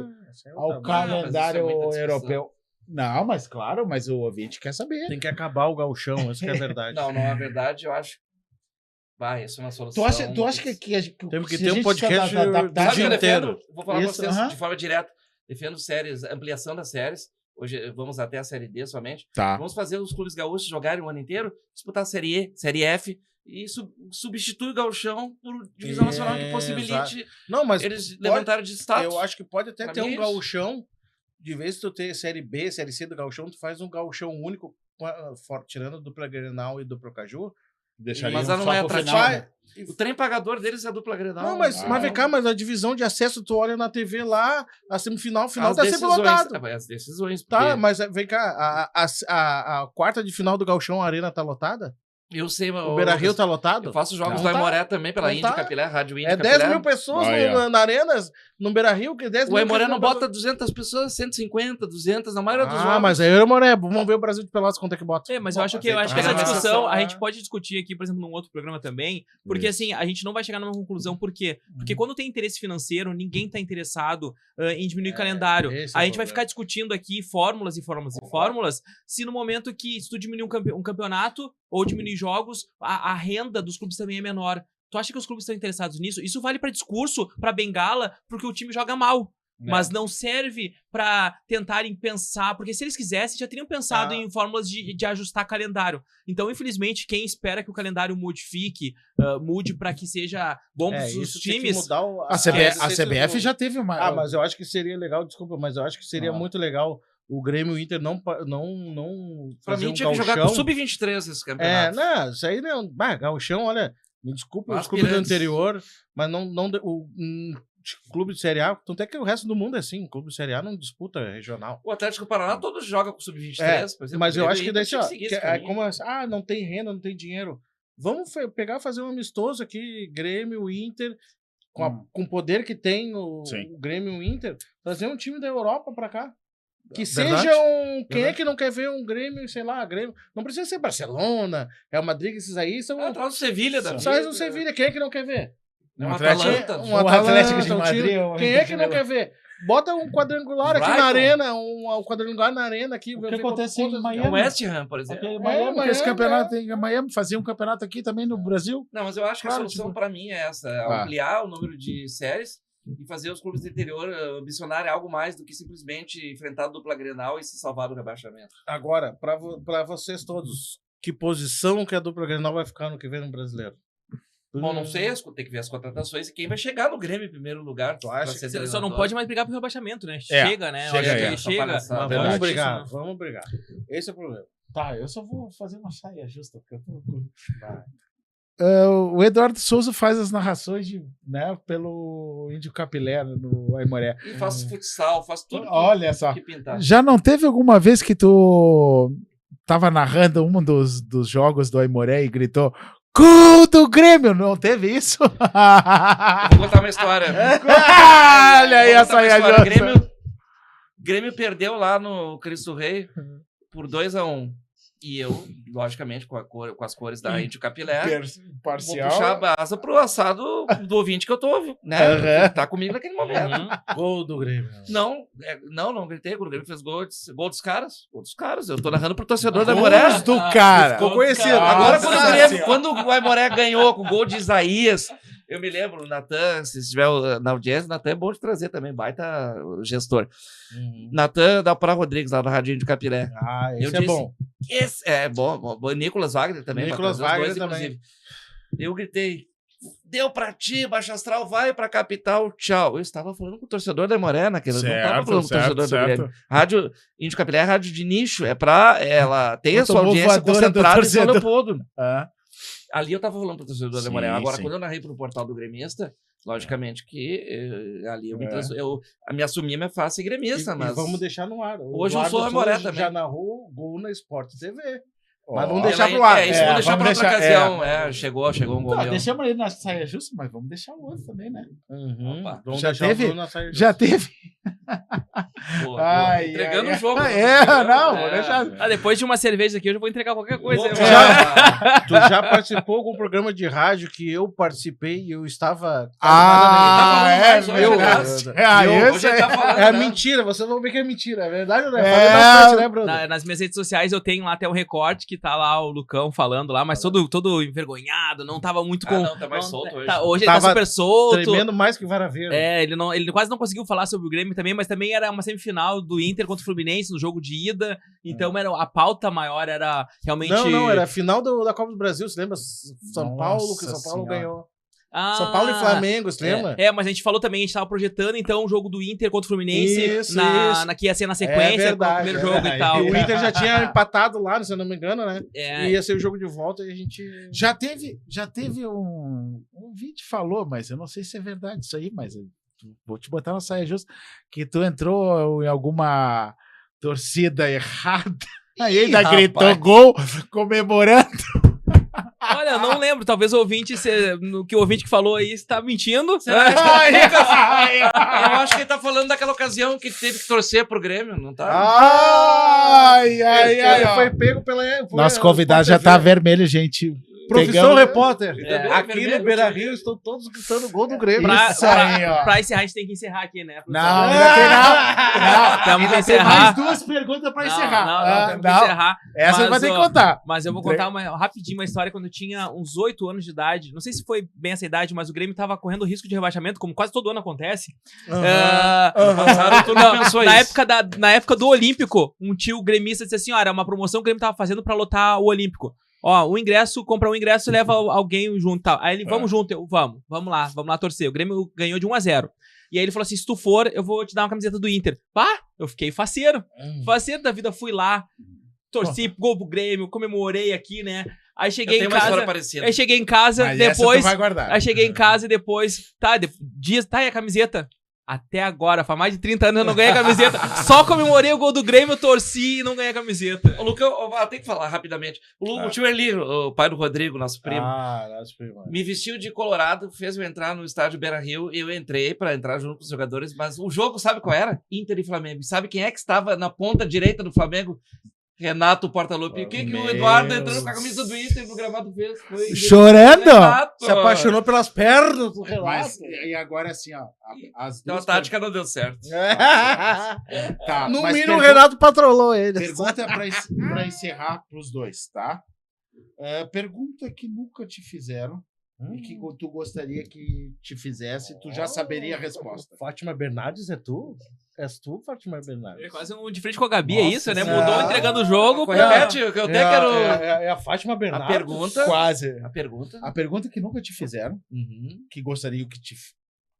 ao calendário europeu... Não, mas claro, mas o ouvinte quer saber. Tem que acabar o gauchão, isso que é verdade. Não, na verdade, eu acho Vai, isso é uma solução. Tu acha que temos que ter um podcast do dia inteiro? Vou falar pra vocês de forma direta. Defendo séries, ampliação das séries. Hoje vamos até a Série D somente. Tá. Vamos fazer os clubes gaúchos jogarem o ano inteiro, disputar a Série E, Série F, e substitui o gauchão por divisão nacional que possibilite eles levantarem de status. Eu acho que pode até ter um gauchão, de vez que tu ter Série B, Série C do gauchão, tu faz um gauchão único, tirando a dupla Grenal e dupla Caju. Mas ela não é atrativa. O trem pagador deles é a dupla Grenal. Não, mas vem cá, mas a divisão de acesso, tu olha na TV lá, a semifinal, final tá sempre lotado. As decisões. Tá, mas vem cá, a quarta de final do Gauchão, a Arena tá lotada? Eu sei, mas... O Beira-Rio tá lotado? Eu faço jogos do Aimoré também, pela Índio Capilé, Rádio Índio Capilé. 10 mil pessoas na Arena, no Beira-Rio, que 10 mil... O Aimoré não bota 200 pessoas, 150, 200, na maioria dos jogos. Mas aí o Aimoré, vamos ver o Brasil de Pelotas quanto é que bota. Mas eu acho que essa discussão, a gente pode discutir aqui, por exemplo, num outro programa também, porque assim, a gente não vai chegar numa conclusão, por quê? Porque quando tem interesse financeiro, ninguém tá interessado em diminuir o calendário. A gente vai ficar discutindo aqui fórmulas e fórmulas e fórmulas, se no momento que se tu diminuir um campeonato ou diminuir jogos, a renda dos clubes também é menor. Tu acha que os clubes estão interessados nisso? Isso vale pra discurso, pra bengala, porque o time joga mal. Mas não serve pra tentarem pensar, porque se eles quisessem, já teriam pensado em fórmulas de ajustar calendário. Então, infelizmente, quem espera que o calendário mude pra que seja bom pros times... A CBF já teve uma... mas eu acho que seria legal, desculpa, mas eu acho que seria muito legal o Grêmio e o Inter não pra mim tinha que jogar com sub-23 esse campeonato. Isso aí não... Gauchão, olha, me desculpa os clubes do anterior, mas o clube de Série A, tanto é que o resto do mundo é assim, o clube de Série A não disputa regional. O Atlético Paraná todos jogam com sub-23, por exemplo. Mas eu acho que daí, não tem renda, não tem dinheiro. Vamos pegar e fazer um amistoso aqui, Grêmio, Inter, com o poder que tem o Grêmio e o Inter, trazer um time da Europa pra cá. Que seja Quem é que não quer ver um Grêmio, sei lá, Grêmio? Não precisa ser Barcelona, Real Madrid, esses aí são. Traz o Sevilha da vida. Traz o Sevilha, quem é que não quer ver? Um Atalanta. Um Atlético de Madrid. Quem é que não quer ver? Bota um quadrangular aqui na arena, um quadrangular na arena aqui. O que acontece em Miami? O West Ham, por exemplo. Miami, esse campeonato em Miami, fazia um campeonato aqui também no Brasil. Não, mas eu acho que a solução pra mim é essa, ampliar o número de séries e fazer os clubes do interior ambicionarem algo mais do que simplesmente enfrentar a dupla Grenal e se salvar do rebaixamento. Agora, para vocês todos, que posição que a dupla Grenal vai ficar no que vem no Brasileiro? Bom, não sei, tem que ver as contratações e quem vai chegar no Grêmio em primeiro lugar. Tu acha que só não pode mais brigar pro rebaixamento, né? É, chega, né? Chega. Vamos brigar. Esse é o problema. Tá, eu só vou fazer uma saia justa, porque eu tô... o Eduardo Souza faz as narrações pelo Índio Capilé no Aimoré. E faz futsal, faz tudo. Olha só. Que pintar. Já não teve alguma vez que tu tava narrando um dos jogos do Aimoré e gritou "Gol do Grêmio"? Não teve isso? Eu vou contar uma história. Olha aí a saia justa. Grêmio perdeu lá no Cristo Rei por 2-1. E eu, logicamente, com as cores da Índio Capilé, parcial, vou puxar a brasa pro assado do ouvinte que eu tô, né? Tá comigo naquele momento. Gol do Grêmio. Não gritei. Quando o Grêmio fez gol dos caras. Gol dos caras. Eu tô narrando pro torcedor do Aimoré. Gol do cara. Ficou conhecido. Agora, quando o Aimoré ganhou com o gol de Isaías, eu me lembro, o Natan, se estiver na audiência, o Natan é bom de trazer também, baita gestor. Natan da Praia Rodrigues, lá na Radinho de Capilé. Esse é bom. Esse é bom. Nicolas Wagner também. Nicolas Wagner também. Inclusive. Eu gritei, deu pra ti, Baixo Astral, vai pra capital, tchau. Eu estava falando com o torcedor da Aimoré naquele, não estava falando com o torcedor do Grêmio. Rádio Índio Capilé é rádio de nicho, ela tem a sua audiência concentrada em São Leopoldo. Ali eu tava falando pro torcedor da Aimoré. Agora, quando eu narrei pro portal do gremista, logicamente que ali eu me assumi a minha face gremista, mas... vamos deixar no ar. Hoje eu sou Aimoré também. Já narrou gol na Sport TV. Mas vamos deixar pro ar. Isso, vamos deixar pra outra ocasião. Chegou um gol meu. Deixamos ele na saia justa, mas vamos deixar o outro também, né? Opa. Já teve? Entregando o jogo. Vou deixar. Depois de uma cerveja aqui, eu já vou entregar qualquer coisa. Tu já participou com um programa de rádio que eu participei e eu estava... É mentira, vocês vão ver que é mentira. É verdade ou não é? Né, Bruno? Nas minhas redes sociais eu tenho lá até um recorte que tá lá o Lucão falando lá, mas todo envergonhado, não tava muito com... Não, tá mais solto hoje. Hoje ele tá super solto. Tremendo mais que vara verde. Ele quase não conseguiu falar sobre o Grêmio também, mas também era uma semifinal do Inter contra o Fluminense no jogo de ida, então a pauta maior era realmente... Não, era a final da Copa do Brasil, você lembra? São Paulo, que São Paulo ganhou. São Paulo e Flamengo, você lembra? Mas a gente falou também, a gente tava projetando então o jogo do Inter contra o Fluminense, que ia ser na sequência, o primeiro jogo e tal. O Inter já tinha empatado lá, se eu não me engano, né? E ia ser o jogo de volta e a gente... Já teve um vídeo que falou, mas eu não sei se é verdade isso aí, mas vou te botar na saia justa, que tu entrou em alguma torcida errada, aí ainda gritou gol, comemorando. Olha, eu não lembro. Talvez o ouvinte, o ouvinte que falou aí está mentindo. Eu acho que ele tá falando daquela ocasião que teve que torcer pro Grêmio, não tá? Foi pego pela... Nosso convidado já tá vermelho, gente. Profissão repórter. Aqui no Beira-Rio estão todos gritando gol do Grêmio. Pra encerrar, a gente tem que encerrar aqui, né? Não. Temos que encerrar. Mais duas perguntas pra encerrar. Não, encerrar. Essa você vai ter que contar. Mas eu vou contar rapidinho uma história quando eu tinha uns 8 anos de idade. Não sei se foi bem essa idade, mas o Grêmio tava correndo risco de rebaixamento, como quase todo ano acontece. Na época do Olímpico, um tio gremista disse assim, era uma promoção que o Grêmio tava fazendo pra lotar o Olímpico. Compra um ingresso e leva alguém junto. Tal. Aí ele, vamos junto, vamos lá torcer. O Grêmio ganhou de 1-0. E aí ele falou assim, se tu for, eu vou te dar uma camiseta do Inter. Eu fiquei faceiro da vida, fui lá, torci gol pro Grêmio, comemorei aqui, né? Aí cheguei em casa. Aí cheguei em casa, depois. Aí cheguei em casa e depois. E a camiseta? Até agora, faz mais de 30 anos eu não ganhei a camiseta. Só comemorei o gol do Grêmio, eu torci e não ganhei a camiseta. O Lucão, eu tenho que falar rapidamente. O tio Eli, o pai do Rodrigo, nosso primo, nosso primo, me vestiu de colorado, fez eu entrar no estádio Beira-Rio. Eu entrei pra entrar junto com os jogadores, mas o jogo, sabe qual era? Inter e Flamengo. Sabe quem é que estava na ponta direita do Flamengo? Renato Portaluppi. O que o Eduardo entrando com a camisa do Inter no gramado fez? Foi chorando? Renato. Se apaixonou pelas pernas do Renato. Mas, e agora assim, Então a tática não deu certo. No mínimo o Renato patrolou ele. Pergunta pra encerrar pros dois, tá? Pergunta que nunca te fizeram e que tu gostaria que te fizesse, tu já saberia a resposta. Fátima Bernardes é tu? És tu, Fátima Bernardes? É quase um de frente com a Gabi, é isso, né? Mudou entregando o jogo. Repete, eu até quero... É a Fátima Bernardes. A pergunta... Quase. A pergunta que nunca te fizeram, que gostariam que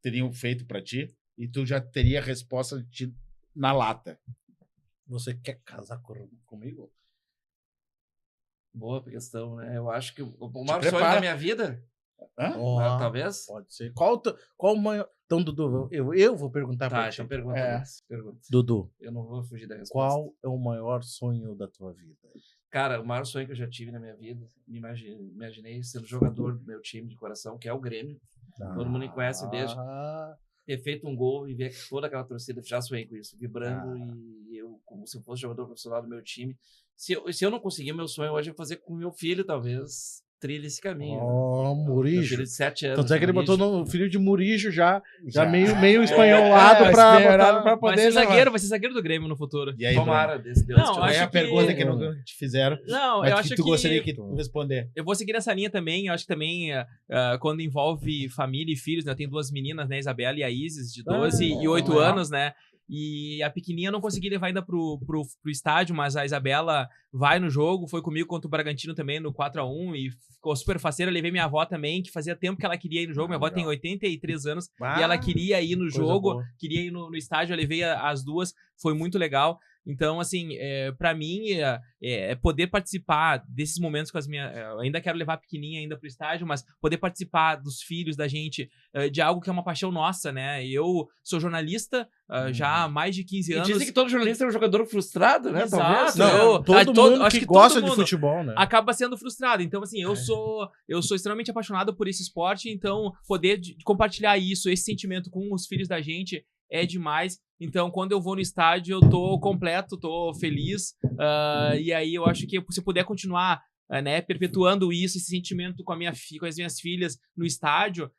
teriam feito pra ti, e tu já teria a resposta na lata. Você quer casar comigo? Boa questão, né? Eu acho que o maior sonho da minha vida... talvez? Pode ser. Qual o maior... Então, Dudu, eu vou perguntar pra ti. Então pergunta. Dudu, eu não vou fugir da resposta. Qual é o maior sonho da tua vida? Cara, o maior sonho que eu já tive na minha vida, me imaginei sendo jogador do meu time de coração, que é o Grêmio. Todo mundo me conhece desde ter feito um gol e ver toda aquela torcida, já sonhei com isso, vibrando, e eu, como se eu fosse jogador profissional do meu time. Se eu não conseguir, meu sonho hoje é fazer com meu filho, talvez... trilha esse caminho. Murijo. Filho de 7 anos. Tanto é que ele botou no filho de Murijo já meio espanholado pra poder... Vai ser zagueiro do Grêmio no futuro. E aí, tomara desse Deus. Não, é a pergunta que não te fizeram. Não, mas eu que acho tu gostaria que tu responder. Eu vou seguir nessa linha também. Eu acho que também, quando envolve família e filhos, né? Eu tenho 2 meninas, né? Isabela e a Isis, de 12 e 8 anos, né? E a pequenininha eu não consegui levar ainda pro estádio, mas a Isabela vai no jogo, foi comigo contra o Bragantino também no 4-1 e ficou super faceira. Levei minha avó também, que fazia tempo que ela queria ir no jogo. Minha avó tem 83 anos e ela queria ir no jogo, queria ir no estádio. Eu levei as duas, foi muito legal. Então, assim, pra mim, poder participar desses momentos com as minhas... Eu ainda quero levar a pequenininha ainda pro estádio, mas poder participar dos filhos da gente, de algo que é uma paixão nossa, né? Eu sou jornalista já há mais de 15 anos. E dizem que todo jornalista é um jogador frustrado, né? Exato. Não, todo mundo que gosta de futebol, né? Acaba sendo frustrado. Então, assim, eu sou extremamente apaixonado por esse esporte, então poder compartilhar isso, esse sentimento com os filhos da gente é demais. Então, quando eu vou no estádio, eu tô completo, tô feliz. E aí eu acho que se eu puder continuar né, perpetuando isso, esse sentimento com as minhas filhas no estádio,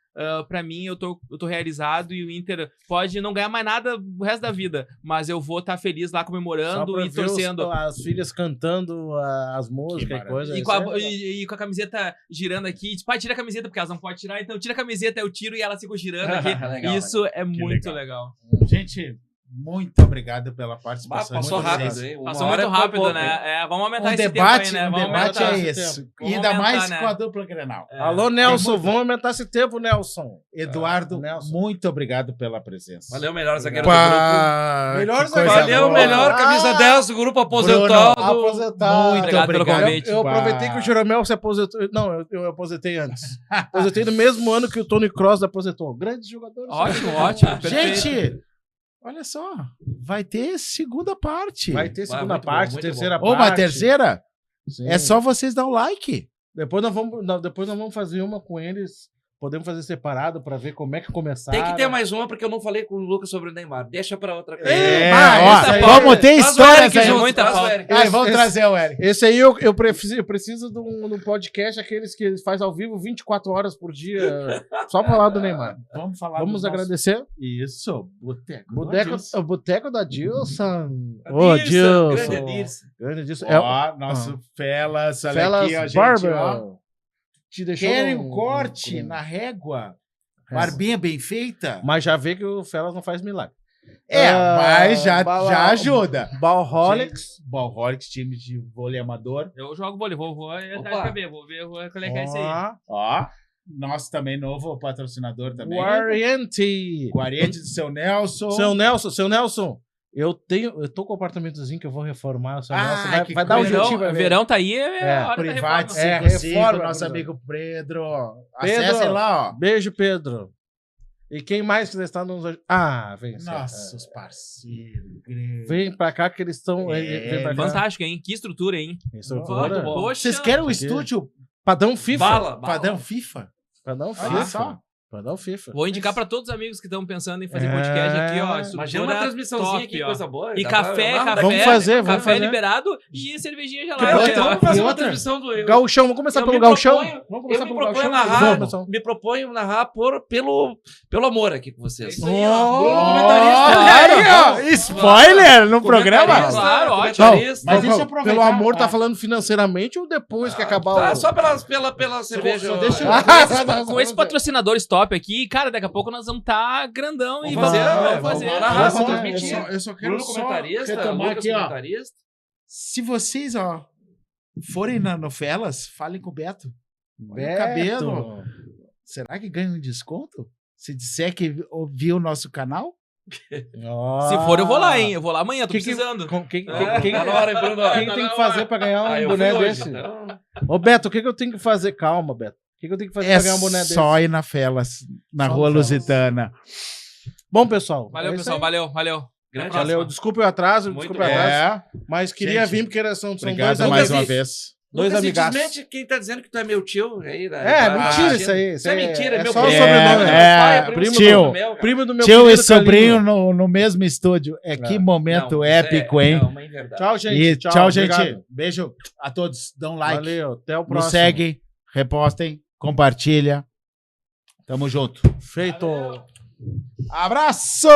pra mim eu tô realizado e o Inter pode não ganhar mais nada o resto da vida, mas eu vou estar feliz lá comemorando e torcendo. As filhas cantando as músicas e coisa. E com a camiseta girando aqui. Tipo, pai, tira a camiseta, porque elas não podem tirar, então tira a camiseta, eu tiro e elas ficam girando aqui. Legal, isso é muito legal. Gente, muito obrigado pela participação. Passou rápido, hein? Passou muito rápido, né? Vamos aumentar esse debate, tempo aí, né? O debate é esse. Ainda mais com a dupla Grenal. Alô, Nelson, vamos aumentar esse tempo, Nelson. Eduardo, muito obrigado pela presença. Valeu, melhor zagueiro do grupo. Melhor zagueiro. Valeu, melhor camisa 10 do grupo aposentado. Muito obrigado pelo convite. Eu aproveitei que o Jeromel se aposentou. Não, eu aposentei antes. Aposentei no mesmo ano que o Tony Kroos aposentou. Grandes jogadores. Ótimo. Gente, olha só, vai ter segunda parte. Vai ter segunda parte, terceira parte. Ou uma terceira? Sim. É só vocês dar o like. Depois nós vamos fazer uma com eles. Podemos fazer separado pra ver como é que começaram. Tem que ter mais uma, porque eu não falei com o Lucas sobre o Neymar. Deixa pra outra coisa. Vamos ter histórias aí. Vamos trazer o Eric. Esse aí eu preciso de um podcast, aqueles que eles fazem ao vivo 24 horas por dia, só pra falar do Neymar. Vamos agradecer. Isso, Boteco da Dilson. Grande Dilson. Nosso Felas, olha Felas aqui, a gente, Barber. Querem um corte na régua? Barbinha bem feita? Mas já vê que o Felas não faz milagre. Mas já ajuda. Ballholics, time de vôlei amador. Eu jogo vôlei, vou escrever, vou ver qual é que é isso aí. Nosso também novo patrocinador também. Guariente do seu Nelson. Seu Nelson. Eu tô com um apartamentozinho que eu vou reformar. Vai dar um jeitinho. Verão tá aí, hora Private da reforma. Nosso amigo Pedro. Acessem lá, ó. Beijo, Pedro. E quem mais que está nos... vem. Nossos parceiros. Vem pra cá que eles estão... Fantástico, hein? Que estrutura, hein? Estrutura. Poxa. Vocês querem um estúdio padrão FIFA? Padrão FIFA? Olha só. Padrão FIFA. Vou indicar pra todos os amigos que estão pensando em fazer podcast aqui, ó. Imagina uma transmissãozinha aqui, coisa boa. E café, vamos fazer. liberado e cervejinha gelada. Vamos fazer uma transmissão do Gauchão, vamos começar pelo Gauchão? Me proponho narrar pelo amor aqui com vocês. Spoiler no programa? Claro, ótimo. Mas deixa eu aproveitar. Pelo amor, tá falando financeiramente ou depois que acabar o... Só pela cerveja. Com esse patrocinador stop aqui, cara, daqui a pouco nós vamos estar grandão e vamos fazer. Eu só quero retomar aqui, ó. Se vocês, forem no Felas, falem com o Beto. Cabelo. Será que ganha um desconto? Se disser que ouviu o nosso canal? Se for, eu vou lá, hein? Eu vou lá amanhã, tô precisando. Quem tem que fazer pra ganhar um boné desse? Ô, Beto, o que eu tenho que fazer? Calma, Beto. O que eu tenho que fazer pra ganhar um boné desse? Só ir na Felas, na Rua Lusitana. Bom, pessoal. Valeu, pessoal. Valeu. Valeu. Desculpe o atraso, mas queria vir porque são obrigado dois mais uma vez. Dois amigaços. Simplesmente quem tá dizendo que tu é meu tio aí, mentira isso aí. Isso é mentira, é meu só o sobrenome. Primo do meu tio e sobrinho no mesmo estúdio. Que momento épico, hein? Tchau, gente. Tchau, gente. Beijo a todos. Dão like. Valeu, até o próximo. Nos seguem, repostem, compartilha. Tamo junto. Feito. Abraço!